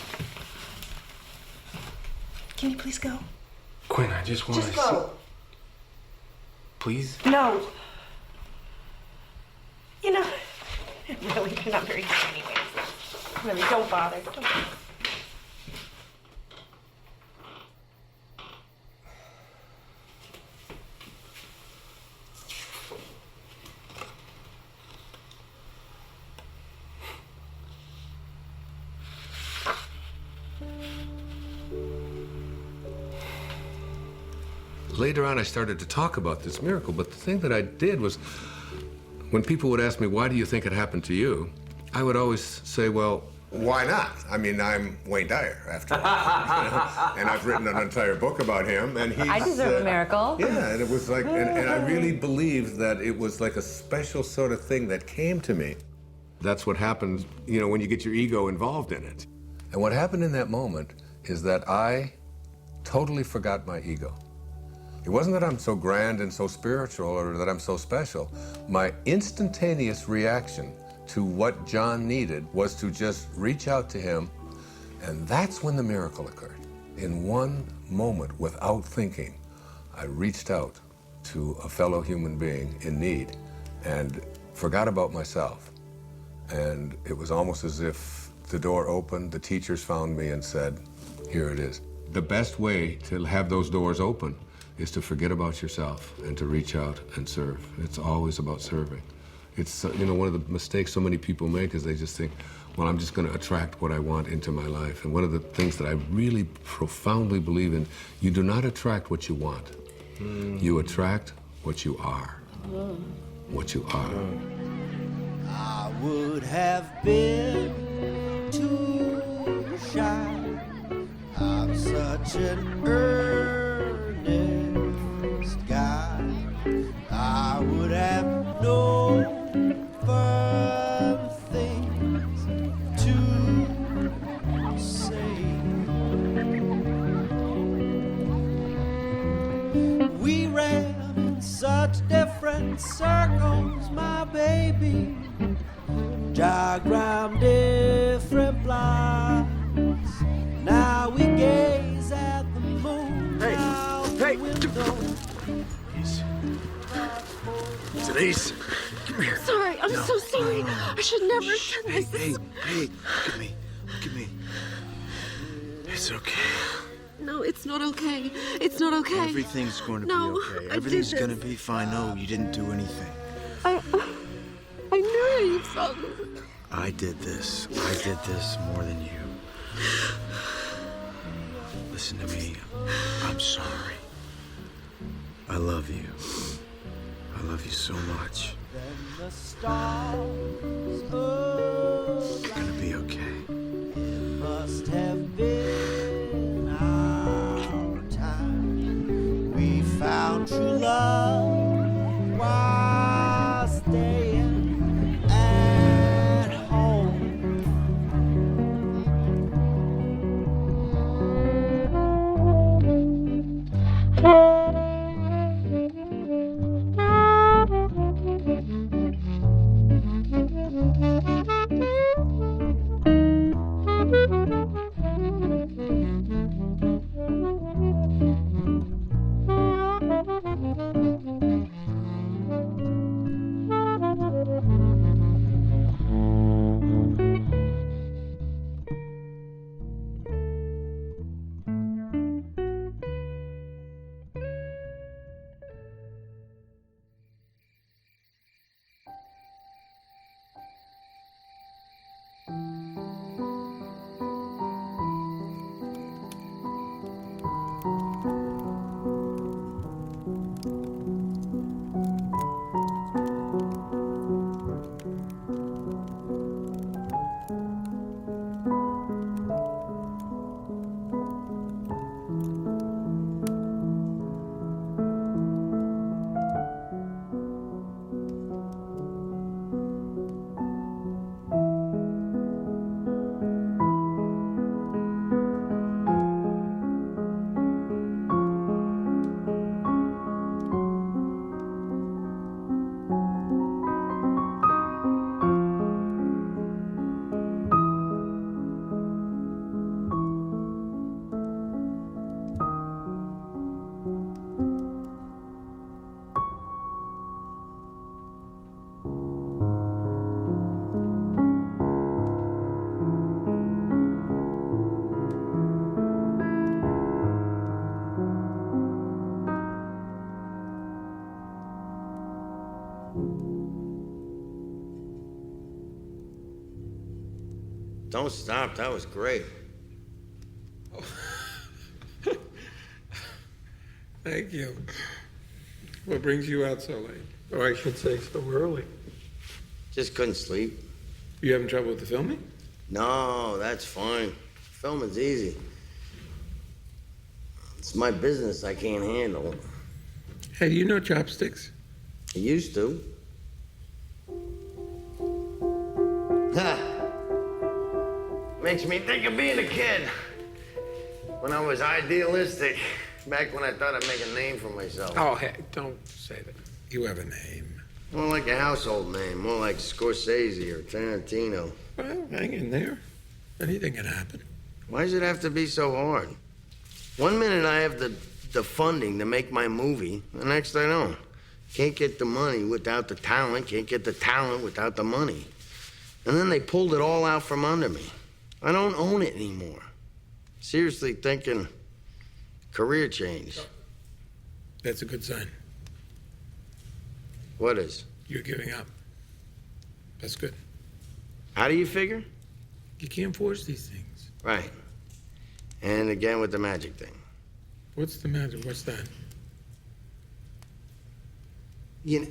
Speaker 15: can you please go?
Speaker 2: Quinn, I just want to
Speaker 15: Just go.
Speaker 2: Please?
Speaker 15: No. You know, really, you're not very good anyways. Really, don't bother. Don't bother.
Speaker 1: Later on, I started to talk about this miracle, but the thing that I did was, when people would ask me, why do you think it happened to you? I would always say, well, why not? I mean, I'm Wayne Dyer, after all. And I've written an entire book about him, and he's...
Speaker 9: I deserve a miracle.
Speaker 1: Yeah, and it was like, and I really believed that it was like a special sort of thing that came to me. That's what happens, you know, when you get your ego involved in it. And what happened in that moment is that I totally forgot my ego. It wasn't that I'm so grand and so spiritual or that I'm so special. My instantaneous reaction to what John needed was to just reach out to him, and that's when the miracle occurred. In one moment, without thinking, I reached out to a fellow human being in need and forgot about myself. And it was almost as if the door opened, the teachers found me and said, here it is. The best way to have those doors open is to forget about yourself and to reach out and serve. It's always about serving. It's, you know, one of the mistakes so many people make is they just think, well, I'm just gonna attract what I want into my life. And one of the things that I really profoundly believe in, you do not attract what you want. You attract what you are. What you are.
Speaker 14: I would have been too shy. I'm such an earnest guy. I would have no firm things to say. We ran in such different circles, my baby. Diagram different blocks. Now we gaze at the moon out the window.
Speaker 4: Denise, come here.
Speaker 13: Sorry, I'm so sorry. I should never have done this.
Speaker 4: Hey, look at me. Look at me. It's okay.
Speaker 13: No, it's not okay. It's not okay.
Speaker 4: Everything's going to
Speaker 13: No,
Speaker 4: be okay.
Speaker 13: I
Speaker 4: Everything's
Speaker 13: did
Speaker 4: going to
Speaker 13: this.
Speaker 4: be fine. No, you didn't do anything.
Speaker 13: I knew how you felt.
Speaker 4: I did this. I did this more than you. Listen to me. I'm sorry. I love you. I love you so much.
Speaker 14: The stars
Speaker 4: You're gonna be okay.
Speaker 14: It must have been our time. We found true love while staying at home.
Speaker 10: Don't stop. That was great.
Speaker 16: Thank you. What brings you out so late? Or I should say so early.
Speaker 10: Just couldn't sleep.
Speaker 16: You having trouble with the filming?
Speaker 10: No, that's fine. Filming's easy. It's my business I can't handle.
Speaker 16: Hey, do you know chopsticks?
Speaker 10: I used to. Ha! Makes me think of being a kid. When I was idealistic. Back when I thought I'd make a name for myself.
Speaker 16: Oh, hey, don't say that. You have a name.
Speaker 10: More like a household name. More like Scorsese or Tarantino.
Speaker 16: Well, hang in there. Anything can happen.
Speaker 10: Why does it have to be so hard? One minute I have the funding to make my movie, the next I don't. Can't get the money without the talent, can't get the talent without the money. And then they pulled it all out from under me. I don't own it anymore. Seriously thinking career change.
Speaker 16: That's a good sign.
Speaker 10: What is?
Speaker 16: You're giving up. That's good.
Speaker 10: How do you figure?
Speaker 16: You can't force these things.
Speaker 10: Right. And again with the magic thing.
Speaker 16: What's the matter? What's that?
Speaker 10: You know,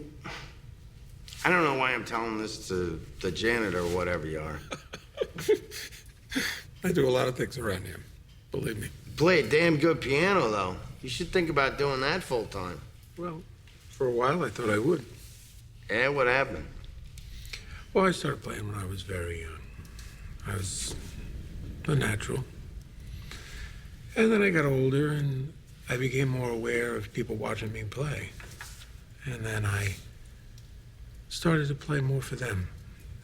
Speaker 10: I don't know why I'm telling this to the janitor or whatever you are.
Speaker 16: I do a lot of things around here. believe me.
Speaker 10: Play a damn good piano, though. You should think about doing that full time.
Speaker 16: Well, for a while I thought I would.
Speaker 10: And what happened?
Speaker 16: Well, I started playing when I was very young. I was a natural. And then I got older and I became more aware of people watching me play. And then I started to play more for them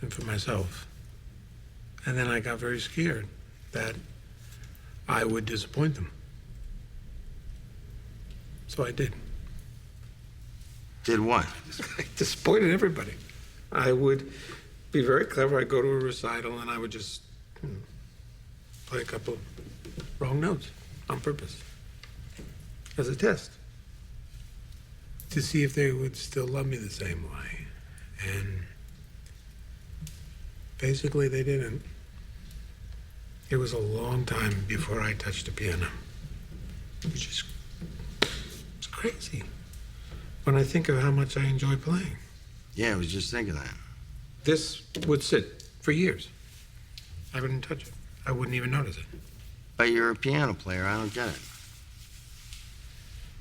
Speaker 16: than for myself. And then I got very scared that I would disappoint them. So I did.
Speaker 10: Did what?
Speaker 16: I disappointed everybody. I would be very clever. I'd go to a recital and I would just play a couple wrong notes on purpose as a test to see if they would still love me the same way. And basically they didn't. It was a long time before I touched a piano, which is it's crazy when I think of how much I enjoy playing.
Speaker 10: Yeah, I was just thinking that.
Speaker 16: This would sit for years. I wouldn't touch it. I wouldn't even notice it.
Speaker 10: But you're a piano player. I don't get it.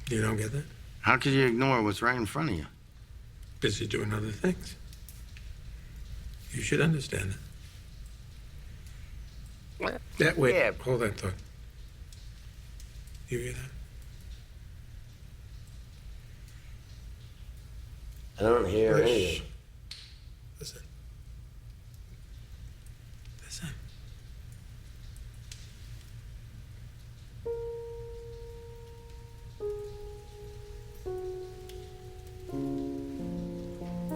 Speaker 16: You don't get that?
Speaker 10: How could you ignore what's right in front of you?
Speaker 16: Busy doing other things. You should understand that. That way. Yeah. Hold that thought. You hear that?
Speaker 10: I don't hear anything.
Speaker 16: Listen. Listen.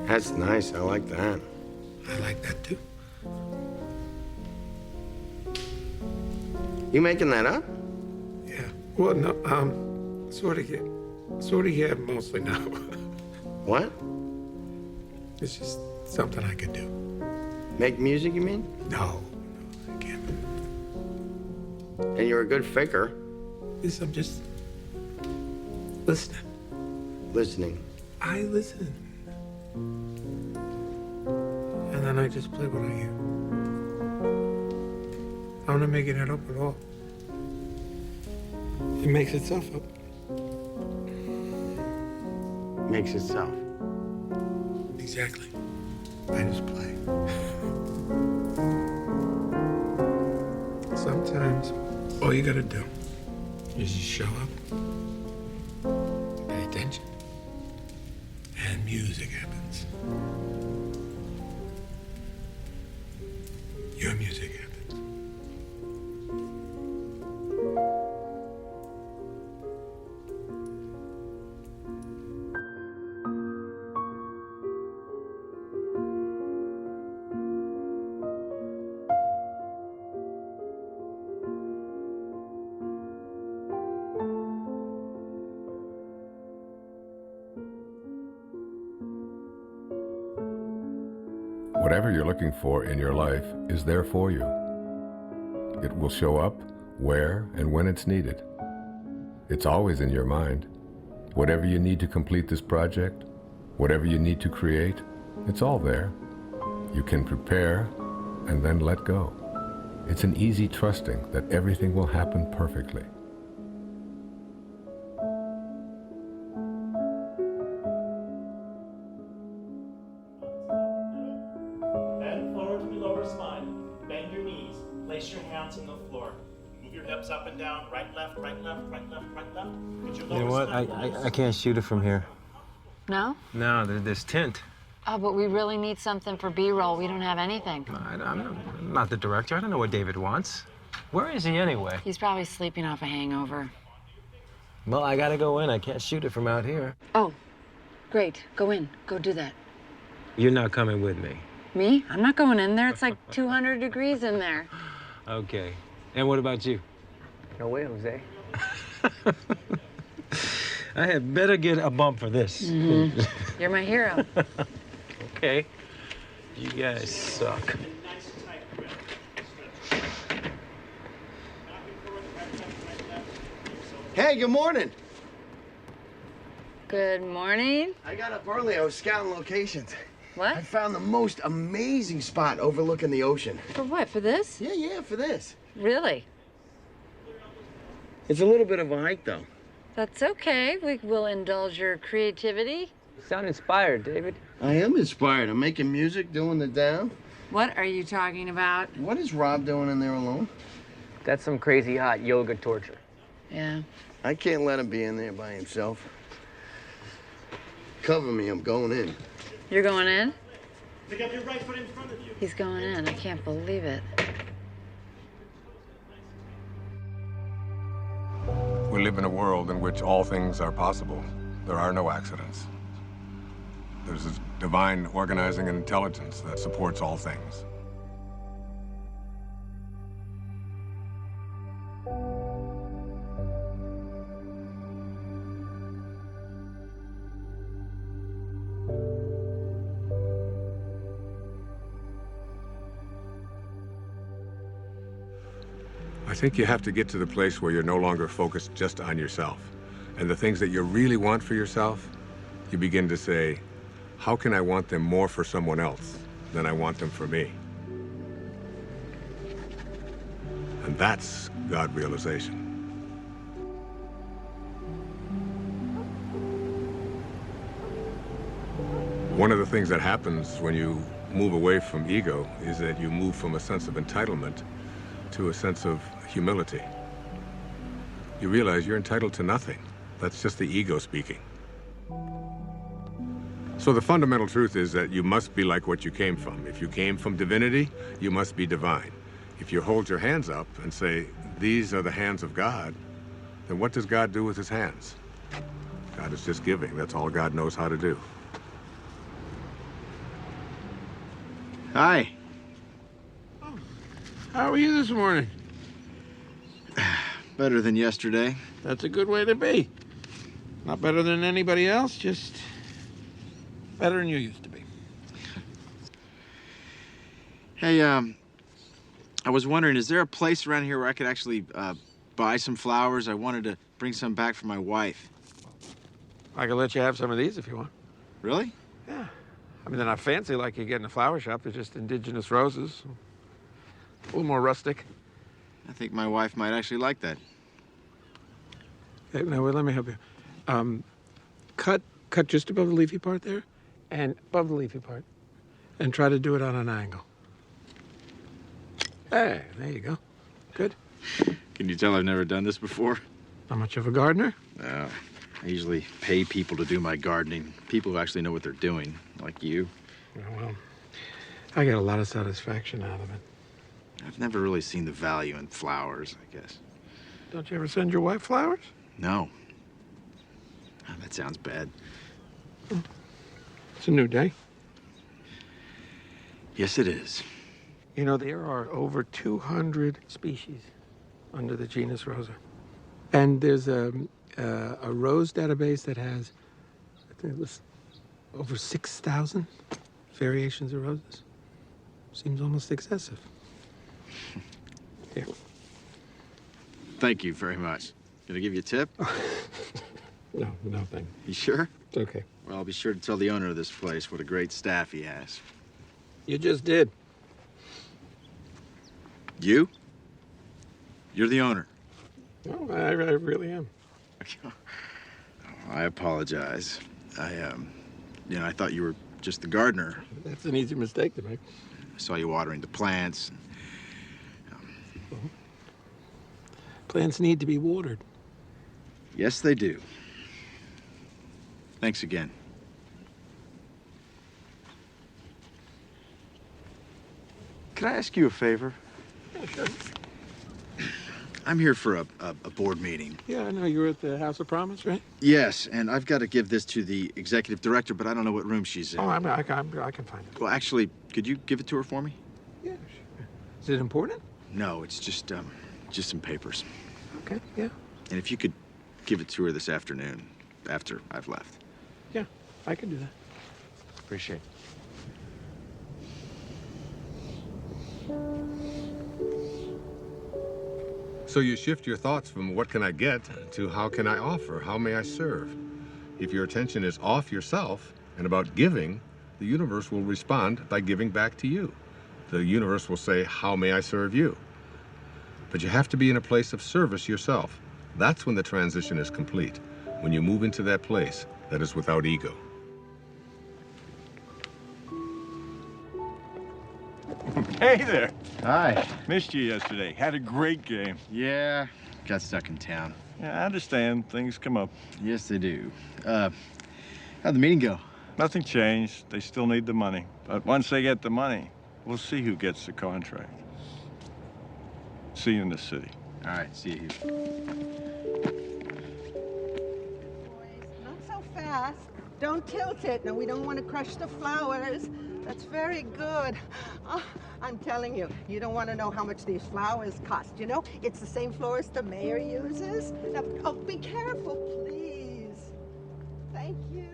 Speaker 10: That's nice. I like that.
Speaker 16: I like that too.
Speaker 10: You making that up?
Speaker 16: Yeah. Well, no. Sort of. Yeah, mostly now.
Speaker 10: What?
Speaker 16: It's just something I could do.
Speaker 10: Make music, you mean?
Speaker 16: No, I can't.
Speaker 10: And you're a good faker.
Speaker 16: Yes, I'm just listening.
Speaker 10: Listening.
Speaker 16: I listen. And then I just play what I hear. I'm not making it up at all. It makes itself up.
Speaker 10: Makes itself.
Speaker 16: Exactly. I just play. Sometimes all you gotta do is just show up, pay attention, and music happens. Your music happens.
Speaker 1: Whatever you're looking for in your life is there for you. It will show up where and when it's needed. It's always in your mind. Whatever you need to complete this project, whatever you need to create, it's all there. You can prepare and then let go. It's an easy trusting that everything will happen perfectly.
Speaker 11: Bend forward to your lower spine. Bend your knees. Place your hands on the floor. Move your hips up and down. Right, left, right, left, right, left, right, left. Get your
Speaker 18: You know what? I can't shoot it from here.
Speaker 9: No?
Speaker 18: No, there's tint.
Speaker 9: Oh, but we really need something for B-roll. We don't have anything.
Speaker 18: I'm not the director. I don't know what David wants. Where is he anyway?
Speaker 9: He's probably sleeping off a hangover.
Speaker 18: Well, I gotta go in. I can't shoot it from out here.
Speaker 9: Oh, great. Go in. Go do that.
Speaker 18: You're not coming with me.
Speaker 9: Me? I'm not going in there. It's like 200 degrees in there.
Speaker 18: Okay. And what about you?
Speaker 8: No way, Jose.
Speaker 18: I had better get a bump for this.
Speaker 9: Mm-hmm. You're my hero.
Speaker 18: Okay. You guys suck.
Speaker 10: Hey, good morning.
Speaker 9: Good morning.
Speaker 10: I got up early. I was scouting locations.
Speaker 9: What?
Speaker 10: I found the most amazing spot overlooking the ocean.
Speaker 9: For what? For this?
Speaker 10: Yeah, for this.
Speaker 9: Really?
Speaker 10: It's a little bit of a hike, though.
Speaker 9: That's okay. We will indulge your creativity.
Speaker 19: You sound inspired, David.
Speaker 10: I am inspired. I'm making music, doing the down.
Speaker 9: What are you talking about?
Speaker 10: What is Rob doing in there alone?
Speaker 19: That's some crazy hot yoga torture.
Speaker 9: Yeah.
Speaker 10: I can't let him be in there by himself. Cover me, I'm going in.
Speaker 9: You're going in?
Speaker 11: Pick up your right foot in front of you.
Speaker 9: He's going in. I can't believe it.
Speaker 1: We live in a world in which all things are possible. There are no accidents. There's a divine organizing intelligence that supports all things. I think you have to get to the place where you're no longer focused just on yourself. And the things that you really want for yourself, you begin to say, how can I want them more for someone else than I want them for me? And that's God realization. One of the things that happens when you move away from ego is that you move from a sense of entitlement to a sense of humility. You realize you're entitled to nothing. That's just the ego speaking. So the fundamental truth is that you must be like what you came from. If you came from divinity, you must be divine. If you hold your hands up and say, these are the hands of God, then what does God do with his hands? God is just giving. That's all God knows how to do.
Speaker 20: Hi.
Speaker 16: How are you this morning?
Speaker 20: Better than yesterday.
Speaker 16: That's a good way to be. Not better than anybody else, just better than you used to be.
Speaker 20: Hey, I was wondering, is there a place around here where I could actually buy some flowers? I wanted to bring some back for my wife.
Speaker 16: I can let you have some of these if you want.
Speaker 20: Really?
Speaker 16: Yeah. I mean, they're not fancy like you get in a flower shop. They're just indigenous roses. A little more rustic.
Speaker 20: I think my wife might actually like that.
Speaker 16: Okay, now, wait, let me help you. Cut just above the leafy part there, and above the leafy part, and try to do it on an angle. Hey, there you go. Good.
Speaker 20: Can you tell I've never done this before?
Speaker 16: Not much of a gardener?
Speaker 20: No. I usually pay people to do my gardening. People who actually know what they're doing, like you.
Speaker 16: Oh, well, I get a lot of satisfaction out of it.
Speaker 20: I've never really seen the value in flowers, I guess.
Speaker 16: Don't you ever send your wife flowers?
Speaker 20: No. Oh, that sounds bad.
Speaker 16: It's a new day.
Speaker 20: Yes, it is.
Speaker 16: You know, there are over 200 species under the genus Rosa. And there's a rose database that has, I think it was over 6,000 variations of roses. Seems almost excessive. Here.
Speaker 20: Thank you very much. Can I give you a tip?
Speaker 16: No, thank
Speaker 20: you. Sure?
Speaker 16: It's okay.
Speaker 20: Well, I'll be sure to tell the owner of this place what a great staff he has.
Speaker 16: You just did.
Speaker 20: You? You're the owner.
Speaker 16: No, I really am.
Speaker 20: I apologize. I thought you were just the gardener.
Speaker 16: That's an easy mistake to make.
Speaker 20: I saw you watering the plants.
Speaker 16: Plants need to be watered.
Speaker 20: Yes, they do. Thanks again. Can I ask you a favor?
Speaker 16: Yeah, sure.
Speaker 20: I'm here for a board meeting.
Speaker 16: Yeah, I know. You were at the House of Promise, right?
Speaker 20: Yes, and I've got to give this to the executive director, but I don't know what room she's in.
Speaker 16: Oh, I can find it.
Speaker 20: Well, actually, could you give it to her for me?
Speaker 16: Yeah, sure. Is it important?
Speaker 20: No, it's just some papers.
Speaker 16: Okay, yeah.
Speaker 20: And if you could give it to her this afternoon, after I've left.
Speaker 16: Yeah, I can do that.
Speaker 20: Appreciate it.
Speaker 1: So you shift your thoughts from what can I get to how can I offer, how may I serve? If your attention is off yourself and about giving, the universe will respond by giving back to you. The universe will say, how may I serve you? But you have to be in a place of service yourself. That's when the transition is complete, when you move into that place that is without ego.
Speaker 7: Hey there.
Speaker 21: Hi.
Speaker 7: Missed you yesterday. Had a great game.
Speaker 21: Yeah, got stuck in town.
Speaker 7: Yeah, I understand. Things come up.
Speaker 21: Yes, they do. How'd the meeting go?
Speaker 7: Nothing changed. They still need the money. But once they get the money, we'll see who gets the contract. See you in the city.
Speaker 21: All right, see you.
Speaker 23: Not so fast. Don't tilt it. No, we don't want to crush the flowers. That's very good. Oh, I'm telling you, you don't want to know how much these flowers cost. You know, it's the same florist the mayor uses. Now, oh, be careful, please. Thank you.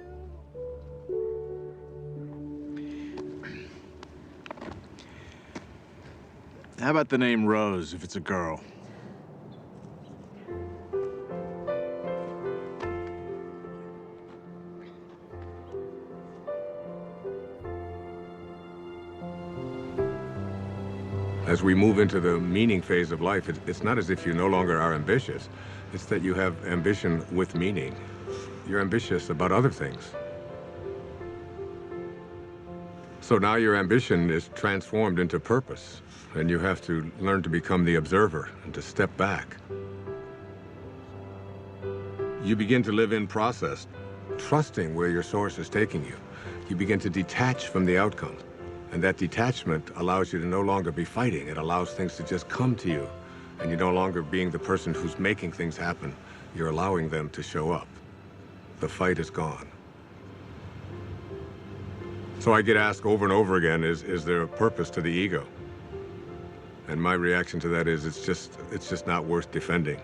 Speaker 20: How about the name Rose if it's a girl?
Speaker 1: As we move into the meaning phase of life, it's not as if you no longer are ambitious. It's that you have ambition with meaning. You're ambitious about other things. So now your ambition is transformed into purpose, and you have to learn to become the observer and to step back. You begin to live in process, trusting where your source is taking you. You begin to detach from the outcome. And that detachment allows you to no longer be fighting. It allows things to just come to you. And you're no longer being the person who's making things happen. You're allowing them to show up. The fight is gone. So I get asked over and over again, is there a purpose to the ego? And my reaction to that is it's just not worth defending.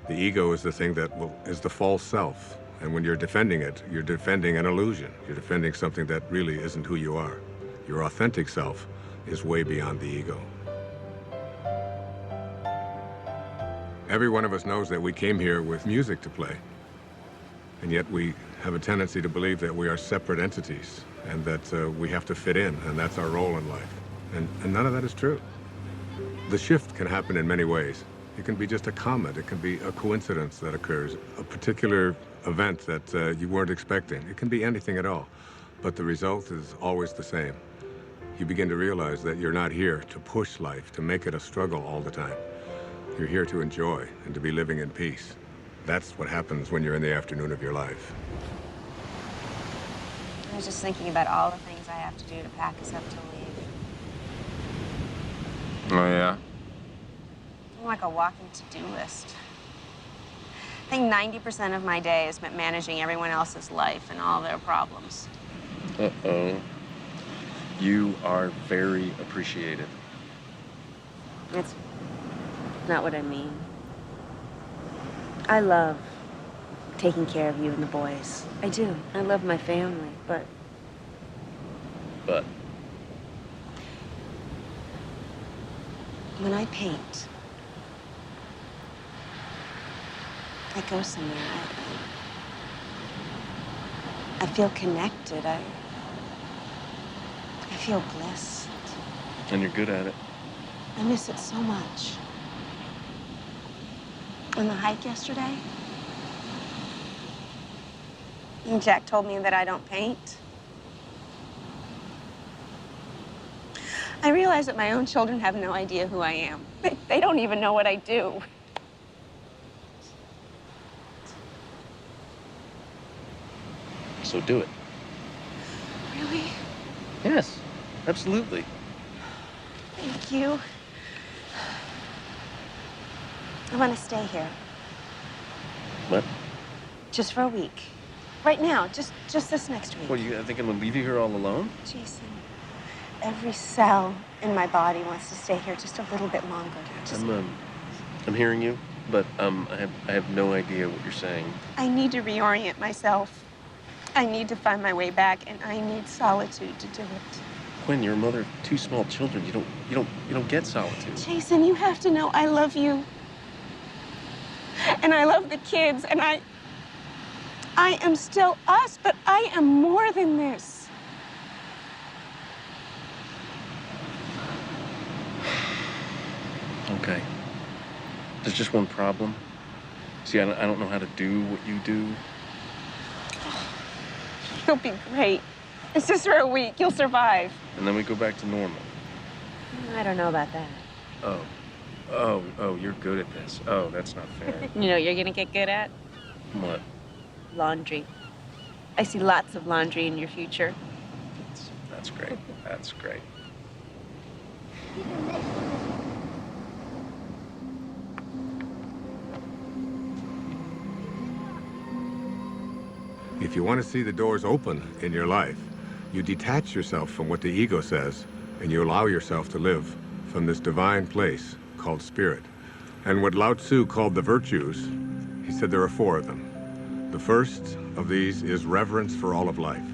Speaker 1: The ego is the thing that is the false self. And when you're defending it, you're defending an illusion. You're defending something that really isn't who you are. Your authentic self is way beyond the ego. Every one of us knows that we came here with music to play, and yet we have a tendency to believe that we are separate entities and that we have to fit in, and that's our role in life. And none of that is true. The shift can happen in many ways. It can be just a comment. It can be a coincidence that occurs, a particular event that you weren't expecting. It can be anything at all, but the result is always the same. You begin to realize that you're not here to push life, to make it a struggle all the time. You're here to enjoy and to be living in peace. That's what happens when you're in the afternoon of your life.
Speaker 5: I was just thinking about all the things I have to do to pack us up to leave.
Speaker 7: Oh, yeah?
Speaker 5: I'm like a walking to-do list. I think 90% of my day is spent managing everyone else's life and all their problems.
Speaker 24: Uh-oh. You are very appreciated.
Speaker 5: It's not what I mean. I love taking care of you and the boys. I do. I love my family, but...
Speaker 24: But?
Speaker 5: When I paint, I go somewhere. I feel connected. I feel blessed.
Speaker 24: And you're good at it.
Speaker 5: I miss it so much. On the hike yesterday, Jack told me that I don't paint. I realize that my own children have no idea who I am. They don't even know what I do.
Speaker 24: So do it.
Speaker 5: Really?
Speaker 24: Yes, absolutely.
Speaker 5: Thank you. I want to stay here.
Speaker 24: What?
Speaker 5: Just for a week. Right now, just this next week.
Speaker 24: What, you think I'm gonna leave you here all alone?
Speaker 5: Jason, every cell in my body wants to stay here just a little bit longer. Just...
Speaker 24: I'm hearing you, but I have no idea what you're saying.
Speaker 5: I need to reorient myself. I need to find my way back, and I need solitude to do it.
Speaker 24: Gwen, you're a mother of 2 small children. You don't get solitude.
Speaker 5: Jason, you have to know I love you. And I love the kids, and I am still us, but I am more than this.
Speaker 24: Okay. There's just one problem. See, I don't know how to do what you do.
Speaker 5: You'll be great. It's just for a week. You'll survive.
Speaker 24: And then we go back to normal.
Speaker 5: I don't know about that.
Speaker 24: Oh, you're good at this. Oh, that's not fair.
Speaker 5: You know what you're gonna get good at?
Speaker 24: What?
Speaker 5: Laundry. I see lots of laundry in your future.
Speaker 24: That's great. That's great.
Speaker 1: If you want to see the doors open in your life, you detach yourself from what the ego says, and you allow yourself to live from this divine place called spirit. And what Lao Tzu called the virtues, he said there are 4 of them. The first of these is reverence for all of life,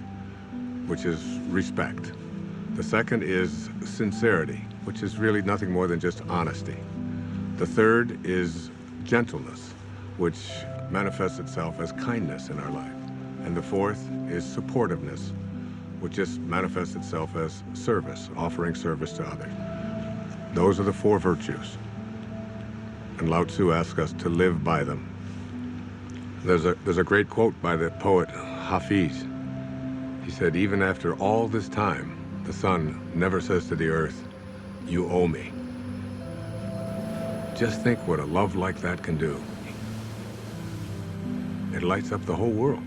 Speaker 1: which is respect. The second is sincerity, which is really nothing more than just honesty. The third is gentleness, which manifests itself as kindness in our life. And the fourth is supportiveness, which just manifests itself as service, offering service to others. Those are the 4 virtues. And Lao Tzu asks us to live by them. There's a great quote by the poet Hafiz. He said, even after all this time, the sun never says to the earth, you owe me. Just think what a love like that can do. It lights up the whole world.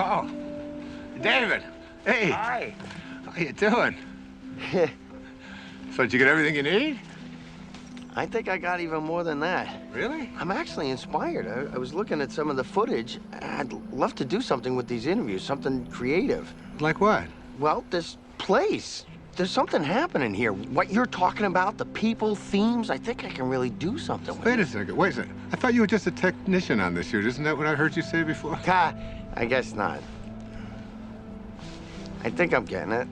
Speaker 21: Oh, David. Hey.
Speaker 10: Hi.
Speaker 21: How you doing? So did you get everything you need?
Speaker 10: I think I got even more than that.
Speaker 21: Really?
Speaker 10: I'm actually inspired. I was looking at some of the footage. I'd love to do something with these interviews, something creative.
Speaker 21: Like what?
Speaker 10: Well, this place. There's something happening here. What you're talking about, the people, themes, I think I can really do something with
Speaker 21: Wait a second. I thought you were just a technician on this shoot. Isn't that what I heard you say before?
Speaker 10: I guess not. I think I'm getting it.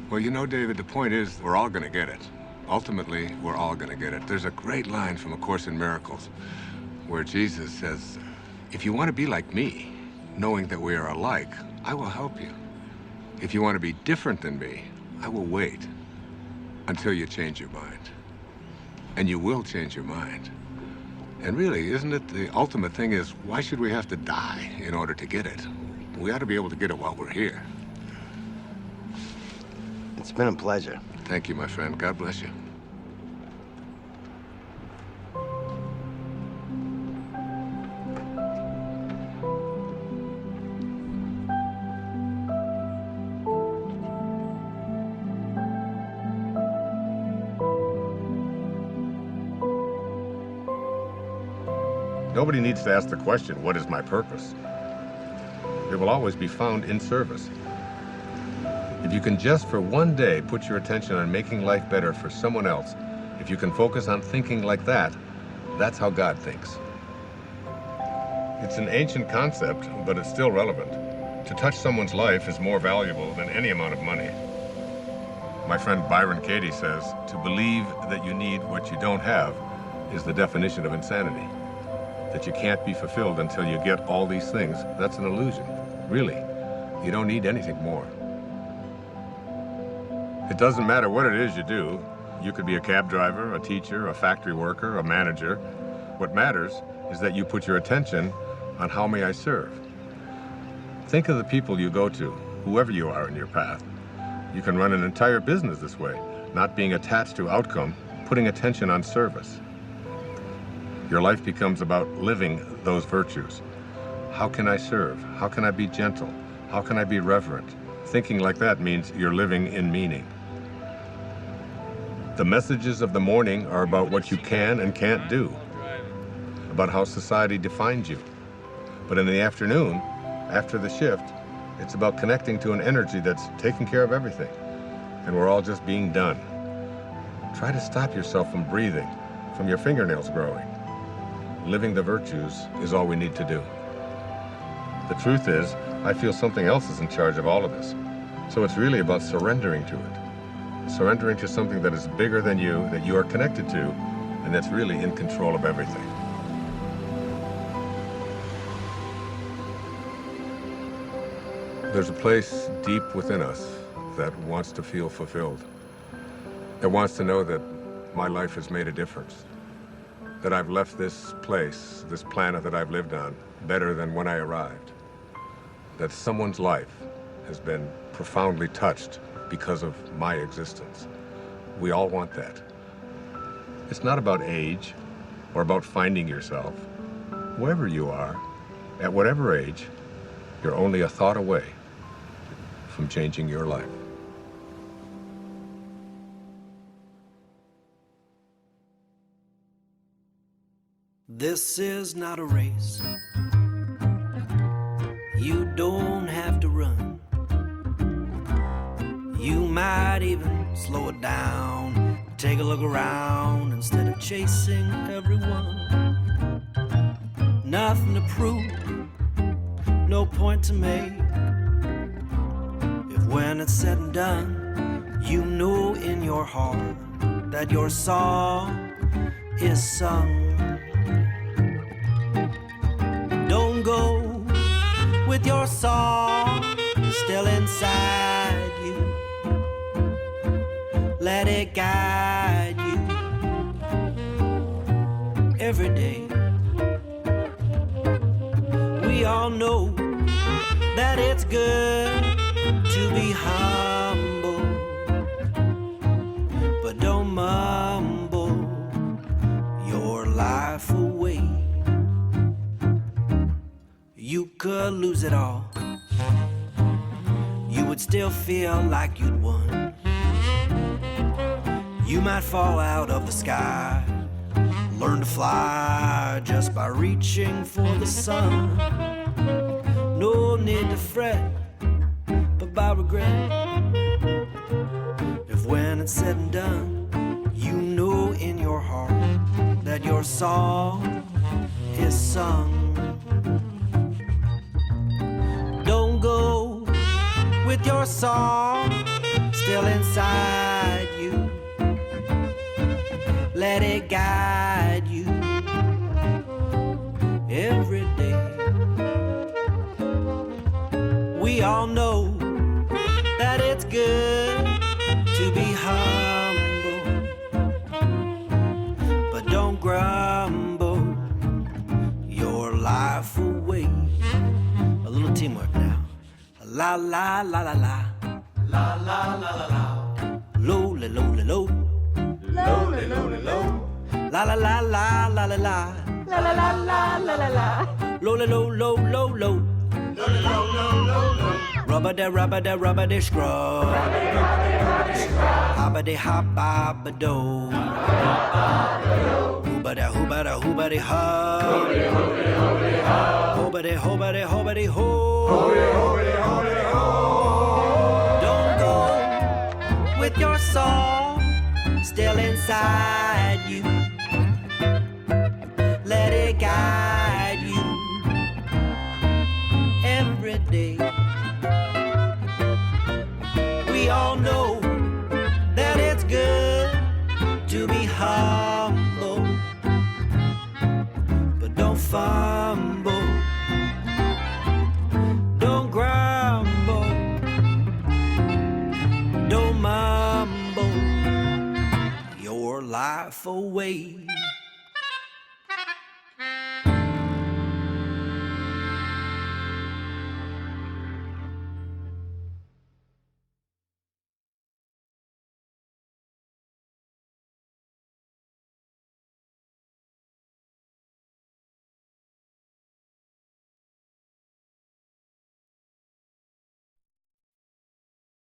Speaker 1: Well, you know, David, the point is we're all going to get it. Ultimately, we're all going to get it. There's a great line from A Course in Miracles where Jesus says, if you want to be like me, knowing that we are alike, I will help you. If you want to be different than me, I will wait until you change your mind. And you will change your mind. And really, isn't it the ultimate thing is, why should we have to die in order to get it? We ought to be able to get it while we're here.
Speaker 10: It's been a pleasure.
Speaker 1: Thank you, my friend. God bless you. Nobody needs to ask the question, what is my purpose? It will always be found in service. If you can just for one day put your attention on making life better for someone else, if you can focus on thinking like that, that's how God thinks. It's an ancient concept, but it's still relevant. To touch someone's life is more valuable than any amount of money. My friend Byron Katie says, to believe that you need what you don't have is the definition of insanity. That you can't be fulfilled until you get all these things, that's an illusion. Really, you don't need anything more. It doesn't matter what it is you do. You could be a cab driver, a teacher, a factory worker, a manager. What matters is that you put your attention on how may I serve. Think of the people you go to, whoever you are in your path. You can run an entire business this way. not being attached to outcome, putting attention on service. Your life becomes about living those virtues. How can I serve? How can I be gentle? How can I be reverent? Thinking like that means you're living in meaning. The messages of the morning are about what you can and can't do, about how society defines you. But in the afternoon, after the shift, it's about connecting to an energy that's taking care of everything, and we're all just being done. Try to stop yourself from breathing, from your fingernails growing. Living the virtues is all we need to do. The truth is, I feel something else is in charge of all of this. So it's really about surrendering to it. Surrendering to something that is bigger than you, that you are connected to, and that's really in control of everything. There's a place deep within us that wants to feel fulfilled, that wants to know that my life has made a difference, that I've left this place, this planet that I've lived on, better than when I arrived, that someone's life has been profoundly touched because of my existence. We all want that. It's not about age or about finding yourself. Wherever you are, at whatever age, you're only a thought away from changing your life.
Speaker 3: This is not a race. You don't have to run. You might even slow it down, take a look around instead of chasing everyone. Nothing to prove, no point to make. If when it's said and done, you know in your heart that your song is sung. Don't go with your song still inside you. Let it guide you every day. We all know that it's good to be humble, but don't mumble your life away. You could lose it all. You would still feel like you'd won. You might fall out of the sky, learn to fly just by reaching for the sun. No need to fret, but by regret. If when it's said and done, you know in your heart that your song is sung. Don't go with your song still inside you. Let it guide you every day. We all know that it's good to be humble, but don't grumble your life away. A little teamwork now. La la la la la. La la la la la. Low la low la low. Low la low la low. La la la la la la la. La la la la la la la. Low la low low low low. Low la low low low low. Rubber da scrub. Hobba de hop do. Hooba da hooba da hooba de hub. Hooba de hooba de hooba de ho. Don't go with your song still inside you. Let it guide you every day. We all know that it's good to be humble, but don't fumble, don't grumble, don't mumble your life away.